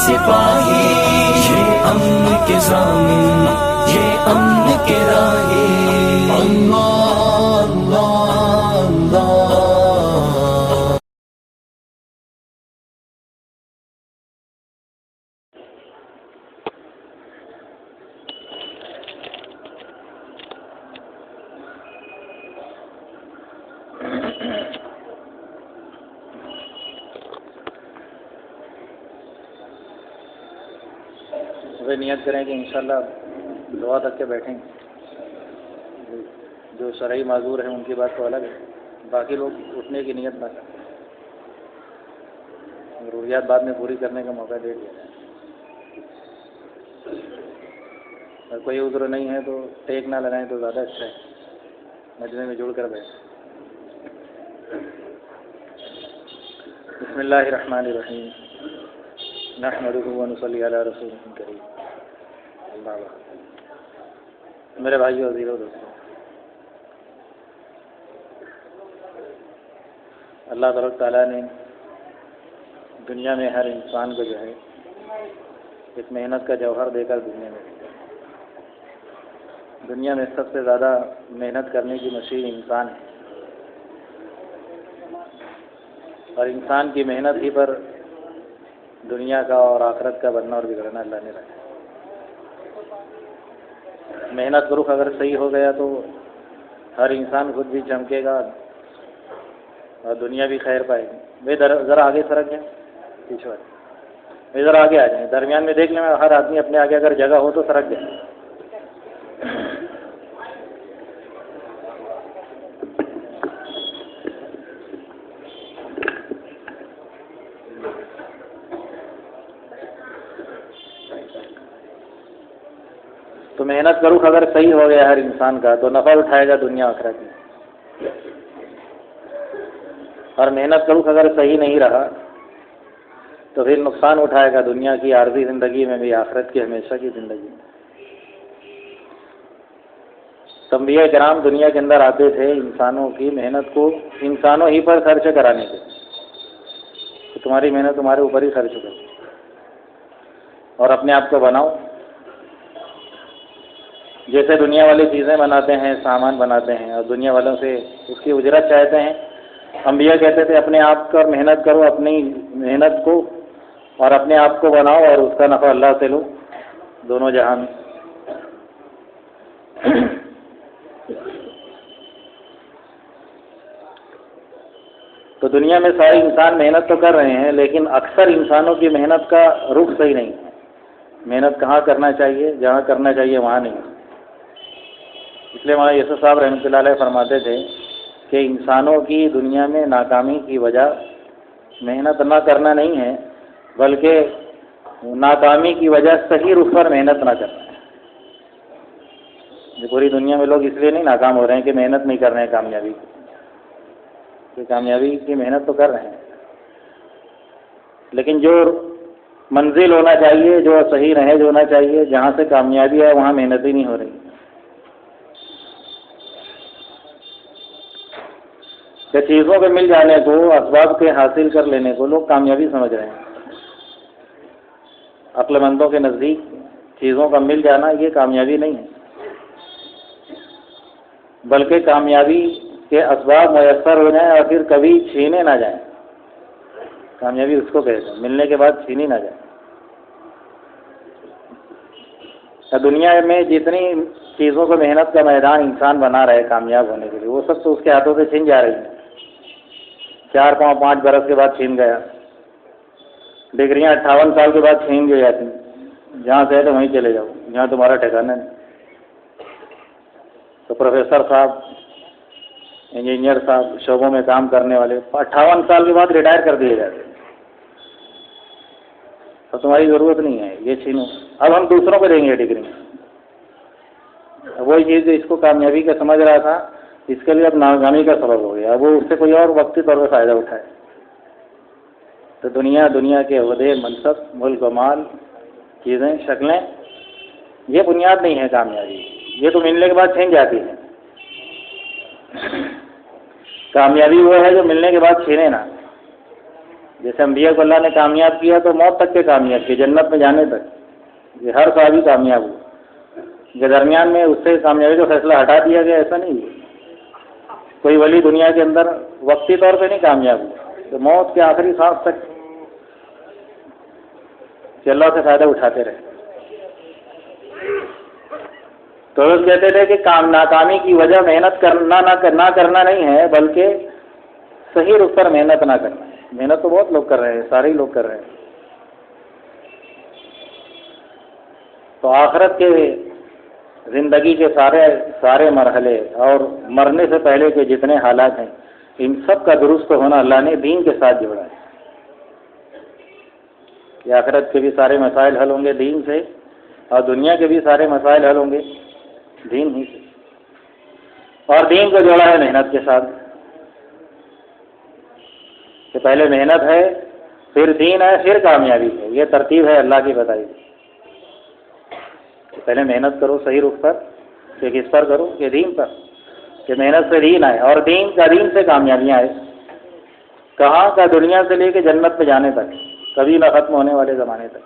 سپاہی، یہ امن کے ضامن، یہ امن کے راہی۔ اللہ اللہ اللہ۔ نیت کریں کہ انشاءاللہ دعا تک کے بیٹھیں گے۔ جو شرعی معذور ہیں ان کی بات تو الگ ہے، باقی لوگ اٹھنے کی نیت نہ کریں، ضروریات بعد میں پوری کرنے کا موقع دے دیا جائے۔ اگر کوئی عذر نہیں ہے تو ٹیک نہ لگائیں تو زیادہ اچھا ہے، مجمع میں جڑ کر بیٹھیں۔ بسم اللہ الرحمن الرحیم، نحمدہ ونصلی علی رسولہ الکریم، اللہ بعد۔ میرے بھائیو عزیزو دوستو، اللہ تبارک تعالیٰ نے دنیا میں ہر انسان کو جو ہے ایک محنت کا جوہر دے کر دنیا میں بھیجا۔ دنیا میں سب سے زیادہ محنت کرنے کی مشین انسان ہے، اور انسان کی محنت ہی پر دنیا کا اور آخرت کا بننا اور بگڑنا اللہ نے رکھا۔ محنت کا رخ اگر صحیح ہو گیا تو ہر انسان خود بھی چمکے گا اور دنیا بھی خیر پائے گی۔ ذرا آگے سرک جائیں، پیچھے والے ذرا آگے آ جائیں، درمیان میں دیکھ لیں، ہر آدمی اپنے آگے اگر جگہ ہو تو سرک جائیں۔ تو محنت کا رخ اگر صحیح ہو گیا ہر انسان کا تو نفع اٹھائے گا دنیا آخرت میں، اور محنت کا رخ اگر صحیح نہیں رہا تو پھر نقصان اٹھائے گا دنیا کی عارضی زندگی میں بھی، آخرت کی ہمیشہ کی زندگی میں۔ انبیاء کرام دنیا کے اندر آتے تھے انسانوں کی محنت کو انسانوں ہی پر خرچ کرانے کے، کہ تمہاری محنت تمہارے اوپر ہی خرچ کرو اور اپنے آپ کو بناؤ۔ جیسے دنیا والی چیزیں بناتے ہیں، سامان بناتے ہیں اور دنیا والوں سے اس کی اجرت چاہتے ہیں، انبیاء کہتے تھے اپنے آپ پر محنت کرو، اپنی محنت کو اور اپنے آپ کو بناؤ اور اس کا نفع اللہ سے لو دونوں جہان۔ تو دنیا میں سارے انسان محنت تو کر رہے ہیں، لیکن اکثر انسانوں کی محنت کا رخ صحیح نہیں ہے۔ محنت کہاں کرنا چاہیے، جہاں کرنا چاہیے وہاں نہیں۔ اس لیے مولانا یوسف صاحب رحمۃ اللہ علیہ فرماتے تھے کہ انسانوں کی دنیا میں ناکامی کی وجہ محنت نہ کرنا نہیں ہے، بلکہ ناکامی کی وجہ صحیح رخ پر محنت نہ کرنا ہے۔ پوری دنیا میں لوگ اس لیے نہیں ناکام ہو رہے ہیں کہ محنت نہیں کر رہے ہیں کامیابی کی، کامیابی کی محنت تو کر رہے ہیں، لیکن جو منزل ہونا چاہیے، جو صحیح رہے جو ہونا چاہیے، جہاں سے کامیابی ہے وہاں محنت ہی نہیں ہو رہی۔ کہ چیزوں کے مل جانے کو، اسباب کے حاصل کر لینے کو لوگ کامیابی سمجھ رہے ہیں۔ عقل مندوں کے نزدیک چیزوں کا مل جانا یہ کامیابی نہیں ہے، بلکہ کامیابی کے اسباب میسر ہو جائیں اور پھر کبھی چھینے نہ جائیں۔ کامیابی اس کو کہتے ہیں ملنے کے بعد چھینی نہ جائے۔ دنیا میں جتنی چیزوں کو محنت کا میدان انسان بنا رہے کامیاب ہونے کے لیے، وہ سب تو اس کے ہاتھوں سے چھن جا رہی ہیں۔ 4 5 برس کے بعد چھین گیا، ڈگریاں 58 سال کے بعد چھین گئی جاتی، جہاں سے ہے تو وہیں چلے جاؤ، جہاں تمہارا ٹھکانا نہیں۔ تو پروفیسر صاحب، انجینئر صاحب، شعبوں میں کام کرنے والے 58 سال کے بعد ریٹائر کر دیے جاتے، تو تمہاری ضرورت نہیں ہے، یہ چھینو، اب ہم دوسروں کو دیں گے ڈگری۔ وہی چیز اس کو کامیابی کا سمجھ رہا تھا، اس کے لیے اب ناکامی کا سبب ہو گیا، اب وہ اس سے کوئی اور وقتی طور پر فائدہ اٹھائے۔ تو دنیا کے عہدے، منصب، ملک و مال، چیزیں، شکلیں، یہ بنیاد نہیں ہے کامیابی، یہ تو ملنے کے بعد چھین جاتی ہے۔ کامیابی وہ ہے جو ملنے کے بعد چھینے نہ، جیسے انبیاء کو اللہ نے کامیاب کیا تو موت تک کے کامیاب کیا، جنت میں جانے تک یہ ہر صحابی کامیاب ہوا، کہ درمیان میں اس سے کامیابی کا فیصلہ ہٹا دیا گیا ایسا نہیں ہوا۔ کوئی ولی دنیا کے اندر وقتی طور پہ نہیں کامیاب ہوا، تو موت کے آخری سانس تک کہ اللہ سے فائدہ اٹھاتے رہے۔ تو لوگ کہتے تھے کہ ناکامی کی وجہ محنت نہ کرنا نہیں ہے، بلکہ صحیح رخ پر محنت نہ کرنا۔ محنت تو بہت لوگ کر رہے ہیں، سارے لوگ کر رہے ہیں۔ تو آخرت کے زندگی کے سارے مرحلے اور مرنے سے پہلے کے جتنے حالات ہیں، ان سب کا درست ہونا اللہ نے دین کے ساتھ جوڑا ہے کہ آخرت کے بھی سارے مسائل حل ہوں گے دین سے، اور دنیا کے بھی سارے مسائل حل ہوں گے دین ہی سے، اور دین کو جوڑا ہے محنت کے ساتھ کہ پہلے محنت ہے، پھر دین ہے، پھر کامیابی ہے۔ یہ ترتیب ہے اللہ کی بتائی کہ پہلے محنت کرو صحیح رخ پر، کہ کس پر کرو، کہ دین پر، کہ محنت سے دین آئے، اور دین سے کامیابیاں آئے۔ کہاں کا؟ دنیا سے لے کے جنت پہ جانے تک، کبھی نہ ختم ہونے والے زمانے تک۔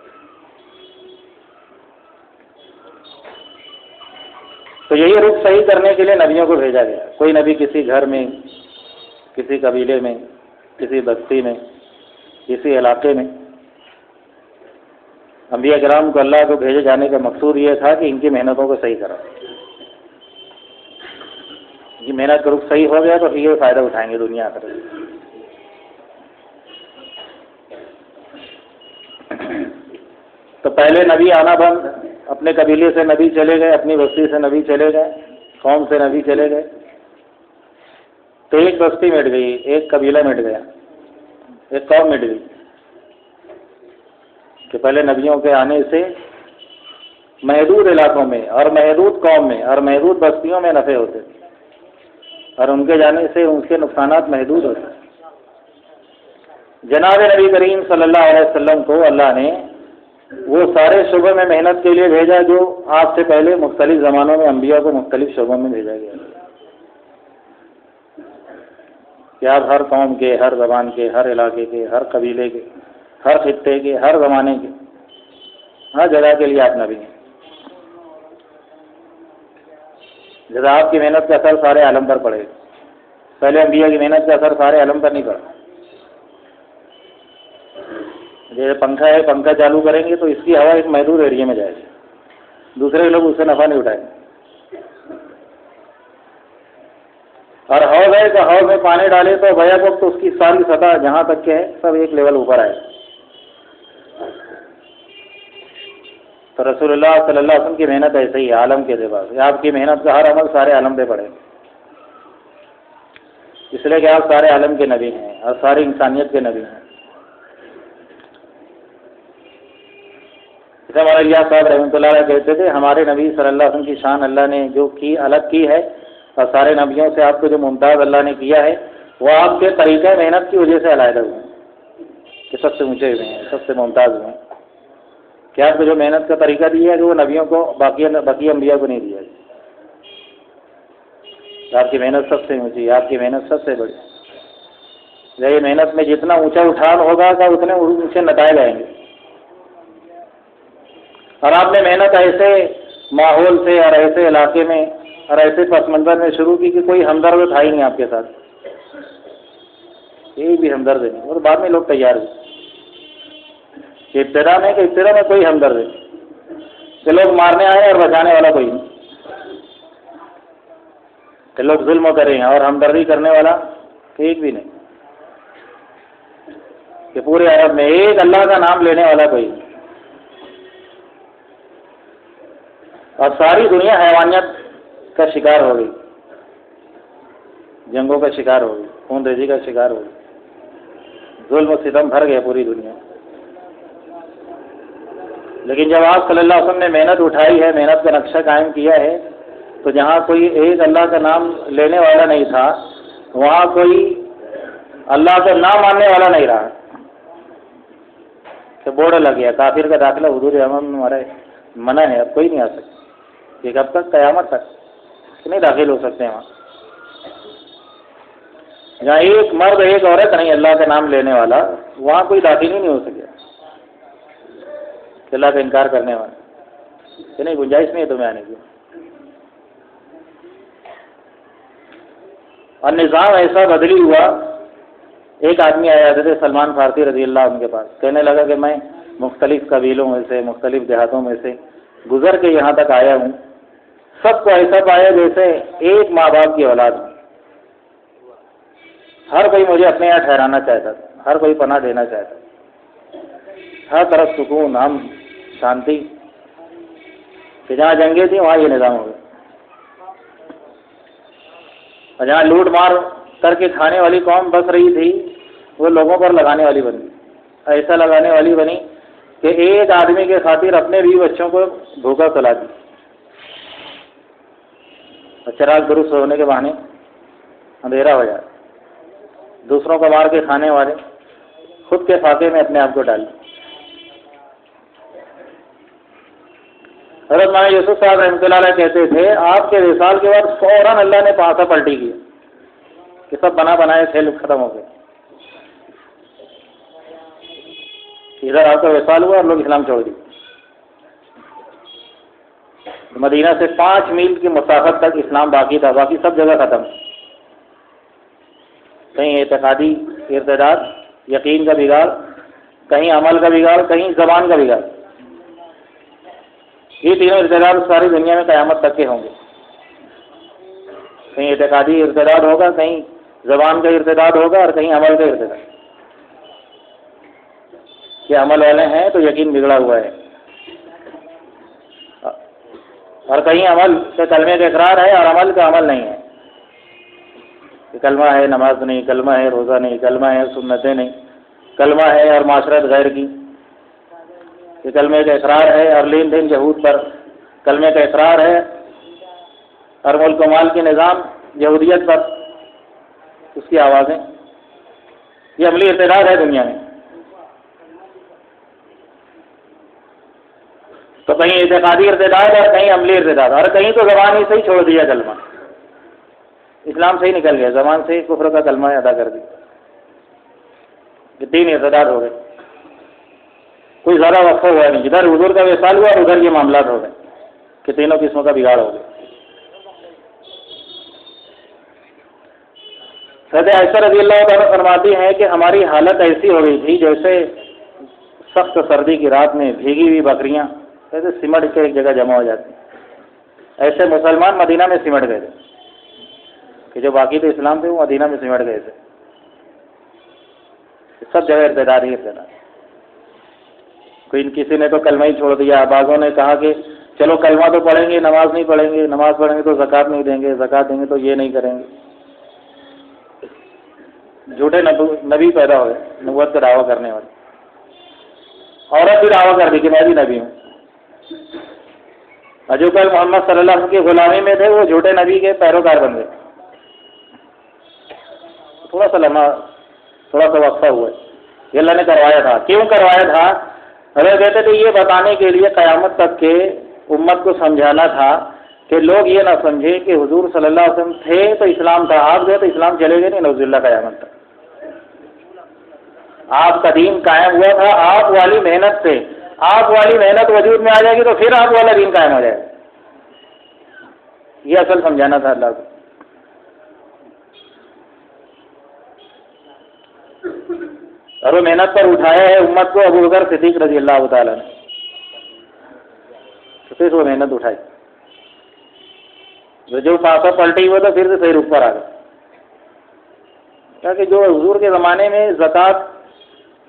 تو یہی رخ صحیح کرنے کے لیے نبیوں کو بھیجا گیا۔ کوئی نبی کسی گھر میں، کسی قبیلے میں، کسی بستی میں، کسی علاقے میں۔ انبیاء کرام کو اللہ کو بھیجے جانے کا مقصود یہ تھا کہ ان کی محنتوں کو صحیح کرو۔ ان کی محنت کا رخ صحیح ہو گیا تو پھر یہ فائدہ اٹھائیں گے دنیا آخرت۔ تو پہلے نبی آنا بند، اپنے قبیلے سے نبی چلے گئے، اپنی بستی سے نبی چلے گئے، قوم سے نبی چلے گئے، تو ایک بستی مٹ گئی، ایک قبیلہ مٹ گیا، ایک قوم مٹ گئی۔ کہ پہلے نبیوں کے آنے سے محدود علاقوں میں اور محدود قوم میں اور محدود بستیوں میں نفع ہوتے تھے، اور ان کے جانے سے ان کے نقصانات محدود ہوتے تھے۔ جناب نبی کریم صلی اللہ علیہ وسلم کو اللہ نے وہ سارے شعبوں میں محنت کے لیے بھیجا جو آپ سے پہلے مختلف زمانوں میں انبیاء کو مختلف شعبوں میں بھیجا گیا، کہ آپ ہر قوم کے، ہر زبان کے، ہر علاقے کے، ہر قبیلے کے، ہر خطے کے، ہر زمانے کے، ہر جگہ کے لیے آپ نبی ہیں۔ جیسا آپ کی محنت کا اثر سارے عالم پر پڑے، پہلے انبیاء کی محنت کا اثر سارے عالم پر نہیں پڑا۔ جیسے پنکھا ہے، پنکھا چالو کریں گے تو اس کی ہوا ایک محدود ایریے میں جائے گی، دوسرے لوگ اس سے نفع نہیں اٹھائیں گے۔ اور حوض ہے کہ حوض میں پانی ڈالے تو بیک وقت اس کی ساری سطح جہاں تک کے ہے سب ایک لیول اوپر آئے۔ تو رسول اللہ صلی اللہ علیہ وسلم کی محنت ایسے ہی ہے عالم کے اعتبار سے۔ آپ کی محنت کا ہر عمل سارے عالم پہ پڑے، اس لیے کہ آپ سارے عالم کے نبی ہیں اور ساری انسانیت کے نبی ہیں۔ جیسے ہمارے الیاس صاحب رحمۃ اللہ علیہ کہتے تھے، ہمارے نبی صلی اللہ علیہ وسلم کی شان اللہ نے جو کی الگ کی ہے، اور سارے نبیوں سے آپ کو جو ممتاز اللہ نے کیا ہے وہ آپ کے طریقہ محنت کی وجہ سے علیحدہ ہوئے ہیں، کہ سب سے اونچے ہوئے ہیں، سب سے ممتاز ہوئے ہیں۔ کہ آپ کو جو محنت کا طریقہ دیا ہے کہ وہ نبیوں کو باقی انبیاء کو نہیں دیا ہے۔ آپ کی محنت سب سے اونچی، آپ کی محنت سب سے بڑی۔ یہ محنت میں جتنا اونچا اٹھان ہوگا کہ اتنے اونچے نتائج آئیں گے۔ اور آپ نے محنت ایسے ماحول سے اور ایسے علاقے میں اور ایسے پس منظر میں شروع کی کہ کوئی ہمدرد تھا ہی نہیں آپ کے ساتھ، ایک بھی ہمدرد نہیں، اور بعد میں لوگ تیار ہوئے کہ ابتدا میں کوئی ہمدرد نہیں، کہ لوگ مارنے آئے اور بچانے والا کوئی نہیں، کہ لوگ ظلم کریں اور ہمدردی کرنے والا ایک بھی نہیں، کہ پورے عرب میں ایک اللہ کا نام لینے والا کوئی نہیں۔ اور ساری دنیا حیوانیت کا شکار ہو گئی، جنگوں کا شکار ہو گئی، خون ریزی کا شکار ہو گئی، ظلم و ستم بھر گیا پوری دنیا۔ لیکن جب آپ صلی اللہ علیہ وسلم نے محنت اٹھائی ہے، محنت کا نقشہ قائم کیا ہے، تو جہاں کوئی ایک اللہ کا نام لینے والا نہیں تھا، وہاں کوئی اللہ کا نام ماننے والا نہیں رہا، کہ بورڈ لگ گیا کافر کا داخلہ حضور امام میں ہمارا منع ہے، اب کوئی نہیں آ سکتا، یہ کب تک؟ قیامت تک نہیں داخل ہو سکتے وہاں۔ جہاں ایک مرد ایک عورت نہیں اللہ کا نام لینے والا، وہاں کوئی داخل ہی نہیں ہو سکے کہ اللہ کا انکار کرنے والا کہ نہیں، گنجائش نہیں ہے تمہیں آنے کی. اور نظام ایسا بدلی ہوا. ایک آدمی آیا حضرت سلمان فارسی رضی اللہ عنہ کے پاس، کہنے لگا کہ میں مختلف قبیلوں میں سے، مختلف دیہاتوں میں سے گزر کے یہاں تک آیا ہوں، سب کو ایسا پایا جیسے ایک ماں باپ کی اولاد ہوں. ہر کوئی مجھے اپنے یہاں ٹھہرانا چاہتا تھا، ہر کوئی پناہ دینا چاہتا تھا، ہر طرف سکون، ہم شانتی. کہ جہاں جنگیں تھیں وہاں یہ نظام ہو گیا، اور جہاں لوٹ مار کر کے کھانے والی قوم بس رہی تھی وہ لوگوں پر لگانے والی بنی. ایسا لگانے والی بنی کہ ایک آدمی کے خاطر اپنے بھی بچوں کو بھوکا سلا دی. چراغ درست ہونے کے بہانے اندھیرا ہو جائے، دوسروں کو مار کے کھانے والے خود کے فاقے میں اپنے آپ کو ڈال. حضرت مولانا یوسف صاحب رحمۃ اللہ علیہ کہتے تھے آپ کے وصال کے بعد فوراً اللہ نے پانسا پلٹی کی کہ سب بنا بنائے کھیل ختم ہو گئے. ادھر آپ کا وصال ہوا اور لوگ اسلام چھوڑ دی. مدینہ سے 5 میل کی مسافت تک اسلام باقی تھا، باقی سب جگہ ختم. کہیں اعتقادی ارتداد، یقین کا بگاڑ، کہیں عمل کا بگاڑ، کہیں زبان کا بگاڑ. یہ تینوں ارتداد ساری دنیا میں قیامت تک کے ہوں گے. کہیں اعتقادی ارتداد ہوگا، کہیں زبان کا ارتداد ہوگا، اور کہیں عمل کا ارتداد. کہ عمل والے ہیں تو یقین بگڑا ہوا ہے، اور کہیں عمل سے کلمے کا اقرار ہے اور عمل کا عمل نہیں ہے. کہ کلمہ ہے نماز نہیں، کلمہ ہے روزہ نہیں، کلمہ ہے سنتیں نہیں، کلمہ ہے اور معاشرت غیر کی. کہ کلمے کا اقرار ہے اور لین دین یہود پر، کلمے کا اقرار ہے اور ملک و مال کے نظام یہودیت پر اس کی آوازیں. یہ عملی ارتداد ہے دنیا میں. تو کہیں اعتقادی ارتداد اور کہیں عملی ارتداد، اور کہیں تو زبان ہی سے ہی چھوڑ دیا کلمہ، اسلام سے ہی نکل گیا، زبان سے ہی کفر کا کلمہ ادا کر دیا. یہ 3 ارتداد ہو گئے. کوئی زیادہ وقفہ ہوا نہیں، جدھر حضور کا وصال ہوا ادھر یہ معاملات ہو گئے کہ تینوں قسموں کا بگاڑ ہو گیا. حضرت عائشہ رضی اللہ تعالیٰ فرماتی ہیں کہ ہماری حالت ایسی ہو گئی تھی جیسے سخت سردی کی رات میں بھیگی ہوئی بکریاں ایسے سمٹ کے ایک جگہ جمع ہو جاتی. ایسے مسلمان مدینہ میں سمٹ گئے تھے کہ جو باقی تو اسلام تھے وہ مدینہ میں سمٹ گئے تھے. سب جگہ ارتداد ہی ارتداد. کوئی کسی نے تو کلمہ ہی چھوڑ دیا، بعضوں نے کہا کہ چلو کلمہ تو پڑھیں گے، نماز نہیں پڑھیں گے، نماز پڑھیں گے تو زکوٰۃ نہیں دیں گے، زکوٰۃ دیں گے تو یہ نہیں کریں گے. جھوٹے نبی پیدا ہوئے، نبوت کا دعویٰ کرنے والے. عورت بھی دعویٰ کر دی کہ میں بھی نبی ہوں. اور جو کل محمد صلی اللہ علیہ وسلم کی غلامی میں تھے وہ جھوٹے نبی کے پیروکار بن گئے. تھوڑا سا وقفہ ہوا ہے. یہ اللہ نے کروایا تھا. کیوں کروایا تھا؟ اگر کہتے تھے یہ بتانے کے لیے قیامت تک کے امت کو سمجھانا تھا کہ لوگ یہ نہ سمجھے کہ حضور صلی اللہ علیہ وسلم تھے تو اسلام تھا، آپ گئے تو اسلام چلے گئے نہیں، نعوذ باللہ قیامت تک. آپ کا دین قائم ہوا تھا آپ والی محنت سے. آپ والی محنت وجود میں آ جائے گی تو پھر آپ والا دین قائم ہو جائے گا. یہ اصل سمجھانا تھا اللہ کو. اور وہ محنت پر اٹھایا ہے امت کو ابو بکر صدیق رضی اللہ تعالیٰ نے. تو پھر وہ محنت اٹھائی. جو پاسا پلٹی ہوا تو پھر سے صحیح رخ پر آ گیا. کیا کہ جو حضور کے زمانے میں زکوٰۃ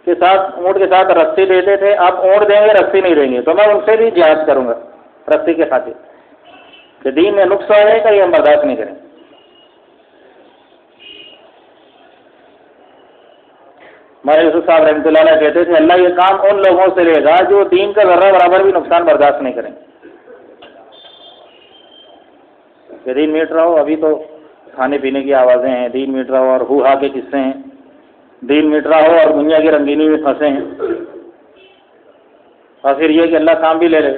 کے ساتھ اونٹ کے ساتھ رسی دیتے تھے، آپ اونٹ دیں گے رسی نہیں دیں گے تو میں ان سے بھی جہاد کروں گا رسی کے خاطر کہ دین میں نقص آئے گا، یہ ہم برداشت نہیں کریں. ہمارے یوسف صاحب رحمۃ اللہ علیہ کہتے تھے اللہ یہ کام ان لوگوں سے لے گا جو دین کا ذرہ برابر بھی نقصان برداشت نہیں کریں. کہ دین میٹ رہا ہو، ابھی تو کھانے پینے کی آوازیں ہیں، دین میٹ رہا ہو اور ہو ہا کے قصے ہیں، دین مٹ رہا ہو اور دنیا کی رنگینی میں پھنسے ہیں، اور پھر یہ کہ اللہ کام بھی لے لے.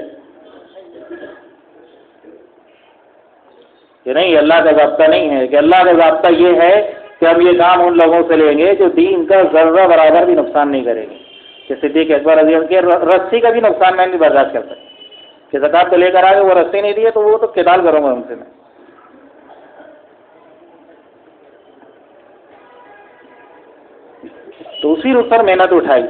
کہ نہیں، اللہ کا ضابطہ نہیں ہے. کہ اللہ کا ضابطہ یہ ہے کہ ہم یہ کام ان لوگوں سے لیں گے جو دین کا ذرہ برابر بھی نقصان نہیں کریں گے، کہ صدیق اکبر رضی اللہ عنہ کے رسی کا بھی نقصان میں نہیں برداشت کر سکتا کہ زکوٰۃ تو لے کر آگے وہ رسی نہیں دیے تو وہ تو قتال کروں گا ان سے میں۔ تو اسی رخ پر محنت اٹھائی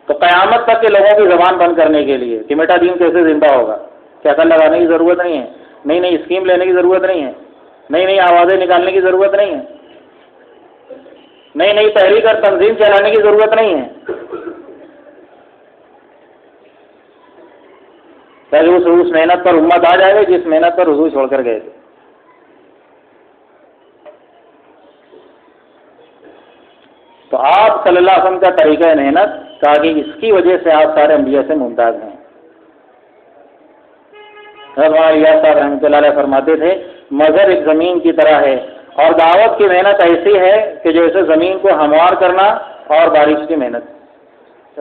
تو قیامت تک کے لوگوں کی زبان بند کرنے کے لیے کہ میٹا دین کیسے زندہ ہوگا، کہ عقل لگانے کی ضرورت نہیں ہے، نئی نئی اسکیم لینے کی ضرورت نہیں ہے، نئی نئی آوازیں نکالنے کی ضرورت نہیں ہے، نئی نئی تحریک اور تنظیم چلانے کی ضرورت نہیں ہے، تاکہ اس محنت پر امت آ جائے جس محنت پر حضور چھوڑ کر گئے تھے۔ تو آپ صلی اللہ علیہ وسلم کا طریقہ محنت کہا کہ اس کی وجہ سے آپ سارے انبیاء سے ممتاز ہیں۔ حضرت صاحب رحمۃ اللہ علیہ فرماتے تھے مظہر ایک زمین کی طرح ہے اور دعوت کی محنت ایسی ہے کہ جیسے زمین کو ہموار کرنا اور بارش کی محنت،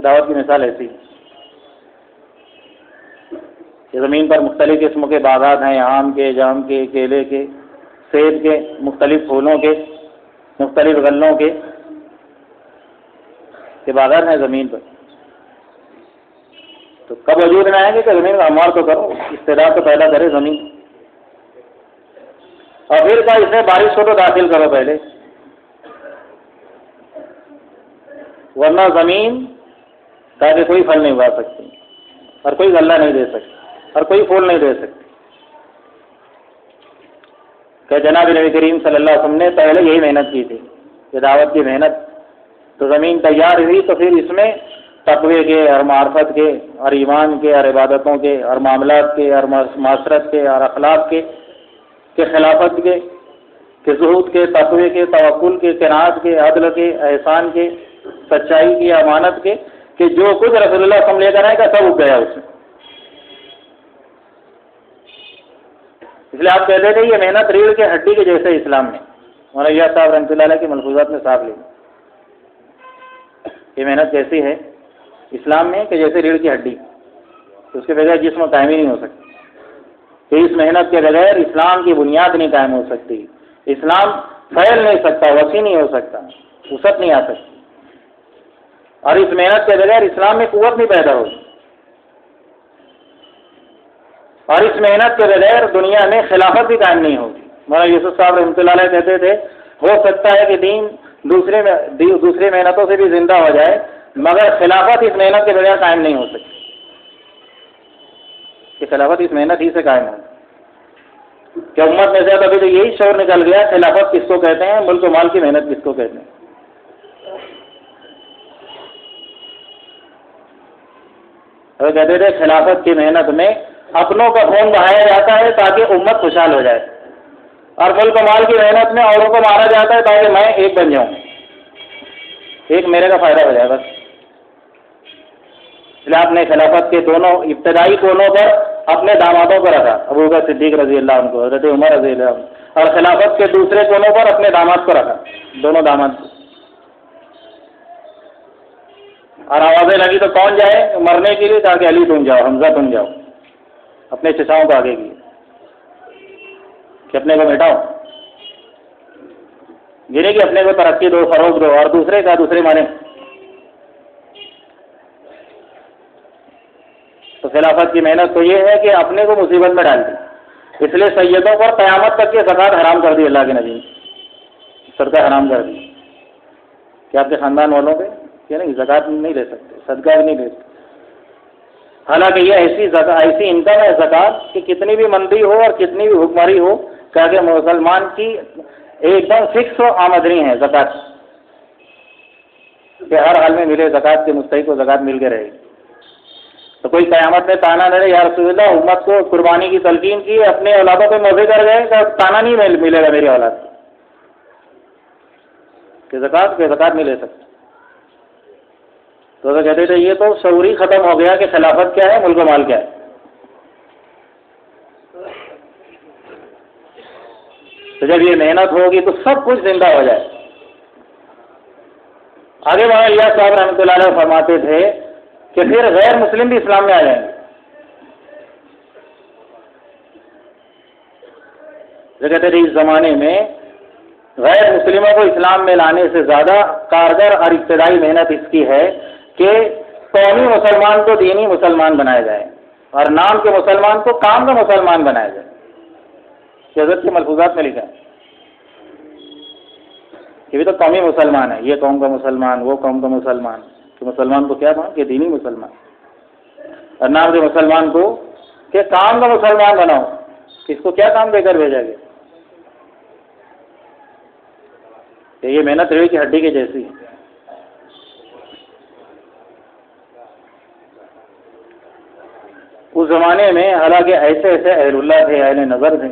دعوت کی مثال ایسی ہے کہ زمین پر مختلف قسم کے باغات ہیں، آم کے، جام کے، کیلے کے، سیب کے، مختلف پھولوں کے، مختلف غلوں کے باغات ہیں زمین پر۔ تو کب وجود میں آئیں گے کہ زمین کا ہموار تو کرو، استعداد تو پیدا کرے زمین، اور پھر کہا اس میں بارش کو تو داخل کرو پہلے، ورنہ زمین تاکہ کوئی پھل نہیں اگا سکتی اور کوئی غلہ نہیں دے سکتی اور کوئی پھول نہیں دے سکتی۔ کہ جناب نبی کریم صلی اللہ علیہ وسلم نے پہلے یہی محنت کی تھی کہ دعوت کی محنت، تو زمین تیار ہوئی تو پھر اس میں تقوی کے اور معرفت کے اور ایمان کے اور عبادتوں کے اور معاملات کے اور معاشرت کے اور اخلاق کے خلافت کے زہد کے، تقوی کے، توکل کے، قناعت کے، عدل کے، احسان کے، سچائی کی، امانت کے، کہ جو کچھ رسول اللہ صلی اللہ علیہ وسلم لے کر آئے گا سب اگ گیا اس میں۔ اس لیے آپ کہتے تھے یہ محنت ریڑھ کے ہڈی کے جیسے اسلام میں، مولانا صاحب رحمۃ اللہ علیہ کی ملفوظات میں صاف لکھا یہ محنت کیسی ہے اسلام میں کہ جیسے ریڑھ کی ہڈی، اس کے بغیر جسم قائم ہی نہیں ہو سکتا، کہ اس محنت کے بغیر اسلام کی بنیاد نہیں قائم ہو سکتی، اسلام پھیل نہیں سکتا، وسیع نہیں ہو سکتا، وسعت نہیں آ سکتی، اور اس محنت کے بغیر اسلام میں قوت نہیں پیدا ہوگی، اور اس محنت کے بغیر دنیا میں خلافت بھی قائم نہیں ہوگی۔ مولانا یوسف صاحب رحمۃ اللہ علیہ کہتے تھے ہو سکتا ہے کہ دین دوسری محنتوں سے بھی زندہ ہو جائے مگر خلافت اس محنت کے بغیر قائم نہیں ہو سکتی، کہ خلافت اس محنت ہی سے قائم ہو، کہ امت میں سے ابھی تو یہی شعور نکل گیا خلافت کس کو کہتے ہیں، ملک و مال کی محنت کس کو کہتے ہیں۔ اور کہتے تھے خلافت کی محنت میں اپنوں کا خون بہایا جاتا ہے تاکہ امت خوشحال ہو جائے، اور ملک و مال کی محنت میں اوروں کو مارا جاتا ہے تاکہ میں ایک بن جاؤں، ایک میرے کا فائدہ ہو جائے بس۔ اس لیے آپ نے خلافت کے دونوں ابتدائی کونوں پر اپنے دامادوں کو رکھا، ابو بکر صدیق رضی اللہ عنہ کو، حضرت عمر رضی اللہ عنہ، اور خلافت کے دوسرے کونوں پر اپنے داماد کو رکھا، دونوں داماد کو۔ اور آوازیں لگی تو کون جائے مرنے کے لیے، تاکہ علی تم جاؤ، حمزہ تم جاؤ، اپنے چچاؤں کو آگے کیے کہ اپنے کو مٹاؤ، یہ نہیں کہ اپنے کو ترقی دو، فروغ دو، اور دوسرے کا دوسرے مانے۔ تو خلافت کی محنت تو یہ ہے کہ اپنے کو مصیبت میں ڈال دی، اس لیے سیدوں پر قیامت تک کے زکوٰۃ حرام کر دی اللہ کے نبی، صدقہ حرام کر دی کہ آپ کے خاندان والوں پہ کہ نہیں زکوٰۃ نہیں لے سکتے، صدقہ بھی نہیں لے سکتے۔ حالانکہ یہ ایسی انکم ہے زکوٰۃ کہ کتنی بھی مندی ہو اور کتنی بھی بھوکماری ہو کہ مسلمان کی ایک دم فکس آمدنی ہے زکوٰۃ، کہ ہر حال میں ملے، زکوٰۃ کے مستحق کو زکوٰۃ مل کے رہے گی۔ تو کوئی قیامت میں تانا نہ رہے یا رسول اللہ امت کو قربانی کی تلقین کی، اپنے اولادوں پہ موزے کر گئے تو تانا نہیں ملے گا میری اولاد کہ زکوٰۃ نہیں لے سکتے۔ تو کہتے تھے یہ تو شعوری ختم ہو گیا کہ خلافت کیا ہے، ملک و مال کیا ہے۔ تو جب یہ محنت ہوگی تو سب کچھ زندہ ہو جائے۔ آگے مولانا الیاس صاحب رحمۃ اللہ علیہ فرماتے تھے کہ پھر غیر مسلم بھی اسلام میں آ جائیں گے۔ جو کہتے تھے اس زمانے میں غیر مسلموں کو اسلام میں لانے سے زیادہ کارگر اور ابتدائی محنت اس کی ہے کہ قومی مسلمان کو دینی مسلمان بنایا جائے اور نام کے مسلمان کو کام کا مسلمان بنایا جائے. یہ حضرت کے ملفوظات میں لکھا ہے. یہ بھی تو قومی مسلمان ہے، یہ قوم کا مسلمان، وہ قوم کا مسلمان. کہ مسلمان کو کیا بنا کہ دینی مسلمان، اور نام کے مسلمان کو کہ کام کا مسلمان بناؤ. کس کو کیا کام دے کر بھیجا گیا؟ کہ یہ محنت ریڑھ کی ہڈی کے جیسی ہے. اس زمانے میں حالانکہ ایسے ایسے اہل اللہ تھے، اہل نظر تھے،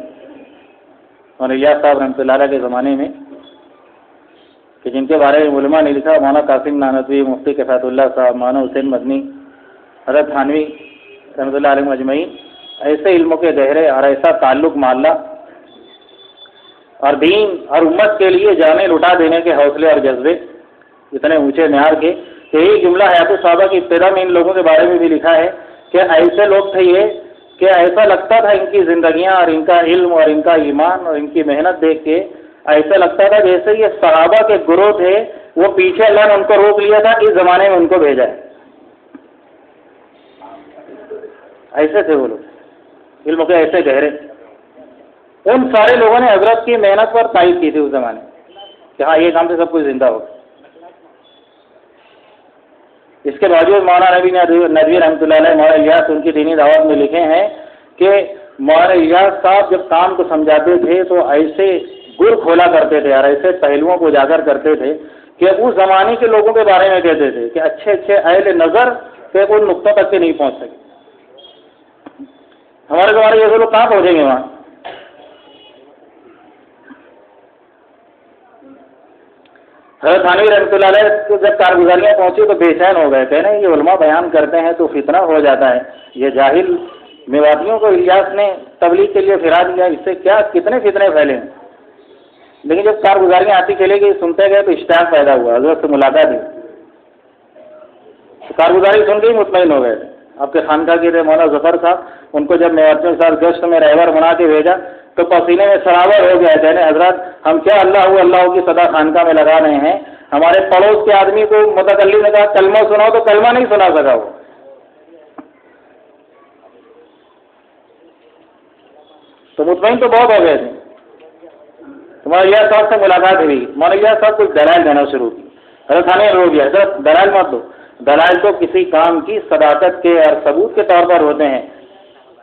اور الیاس صاحب رحمۃ اللہ علیہ کے زمانے میں کہ جن کے بارے میں علماء نے لکھا، مولانا قاسم نانوتوی، مفتی کفایت اللہ صاحب، مولانا حسین مدنی، حضرت تھانوی رحمۃ اللہ علیہ مجمعین، ایسے علموں کے گہرے اور ایسا تعلق مع اللہ اور دین اور امت کے لیے جانیں لٹا دینے کے حوصلے اور جذبے اتنے اونچے معیار کے کہ یہی جملہ حیات الصحابہ کی ابتدا میں ان لوگوں کے بارے میں بھی لکھا ہے کہ ایسے لوگ تھے یہ کہ ایسا لگتا تھا ان کی زندگیاں اور ان کا علم اور ان کا ایمان اور ان کی محنت دیکھ کے ایسا لگتا تھا جیسے یہ صحابہ کے گروہ تھے، وہ پیچھے اللہ نے ان کو روک لیا تھا، اس زمانے میں ان کو بھیجا ہے. ایسے تھے وہ لوگ، علم کے ایسے گہرے. ان سارے لوگوں نے حضرت کی محنت پر تائید کی تھی اس زمانے کہ ہاں یہ کام سے سب کچھ زندہ ہو. اس کے باوجود مولانا نبی ندوی رحمۃ اللہ علیہ، مولانا الیاس ان کی دینی دعوت میں لکھے ہیں کہ مولانا الیاس صاحب جب کام کو سمجھاتے تھے تو ایسے گر کھولا کرتے تھے اور ایسے پہلوؤں کو اجاگر کرتے تھے کہ اس زمانے کے لوگوں کے بارے میں کہتے تھے کہ اچھے اچھے اہل نظر کے کوئی نقطہ تک کے نہیں پہنچ سکے. ہمارے زمانے یہ لوگ کہاں پہنچیں گے وہاں؟ حضرت تھانوی رحمۃ اللہ علیہ کو جب کارگزاریاں پہنچی تو بے چین ہو گئے، کہنے یہ علماء بیان کرتے ہیں تو فتنہ ہو جاتا ہے، یہ جاہل میواتیوں کو الیاس نے تبلیغ کے لیے پھرا دیا، اس سے کیا کتنے فتنے پھیلے ہیں. لیکن جب کارگزاریاں آتی چلے گئی، سنتے گئے تو اشتیاق پیدا ہوا، حضرت سے ملاقات ہوئی. کارگزاری سن کے ہی مطمئن ہو گئے. آپ کے خانقاہ کے تھے مولانا ظفر صاحب، ان کو جب میواتیوں کے ساتھ گشت میں رہبر بنا کے بھیجا تو پسینے میں سراور ہو گیا. کہنے حضرت ہم کیا اللہ کی صدا خانقاہ میں لگا رہے ہیں، ہمارے پڑوس کے آدمی کو متکلم نے کہا کلمہ سناؤ تو کلمہ نہیں سنا سکا وہ. تو مطمئن تو بہت ہو گئے تھے. مولانا الیاس صاحب سے ملاقات ہوئی، مولانا الیاس صاحب کچھ دلائل دینا شروع کی. حضرت تھانوی نے روک دیا، حضرت دلائل مت دو، دلائل تو کسی کام کی صداقت کے اور ثبوت کے طور پر ہوتے ہیں،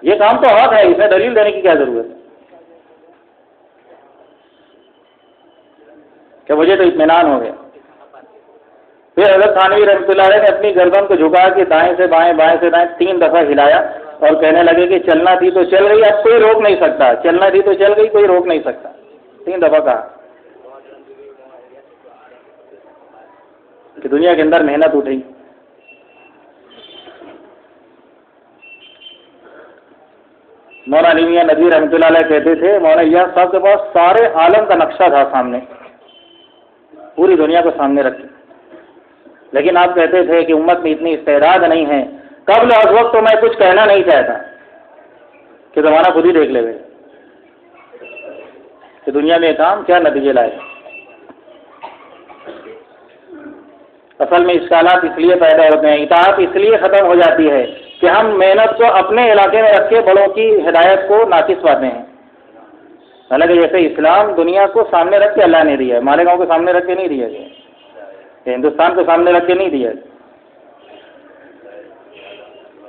یہ کام تو حق ہے، اس میں دلیل دینے کی کیا ضرورت ہے؟ کہ مجھے تو اطمینان ہو گیا. پھر حضرت تھانوی رحمۃ اللہ علیہ نے اپنی گردن کو جھکا کے دائیں سے بائیں بائیں سے دائیں 3 دفعہ ہلایا اور کہنے لگے کہ چلنا تھی تو چل گئی، اب کوئی روک نہیں سکتا، چلنا تھی تو چل گئی، کوئی روک نہیں سکتا. 3 دفعہ کہا کہ دنیا کے اندر محنت اٹھی. مولانا علی میاں ندوی رحمۃ اللہ علیہ کہتے تھے مولانا الیاس صاحب کے پاس سارے عالم کا نقشہ تھا سامنے، پوری دنیا کو سامنے رکھے، لیکن آپ کہتے تھے کہ امت میں اتنی استعداد نہیں ہے. قبل از وقت تو میں کچھ کہنا نہیں چاہتا کہ زمانہ خود ہی دیکھ لے گئے کہ دنیا میں کام کیا نتیجے لائے. اصل میں اشکالات اس لیے پیدا ہوتے ہیں، اطاعت اس لیے ختم ہو جاتی ہے کہ ہم محنت کو اپنے علاقے میں رکھ کے بڑوں کی ہدایت کو ناقص پاتے ہیں. حالانکہ جیسے اسلام دنیا کو سامنے رکھ کے اللہ نے دیا ہے، مالیگاؤں کو سامنے رکھ کے نہیں دیا گیا، ہندوستان کو سامنے رکھ کے نہیں دیا.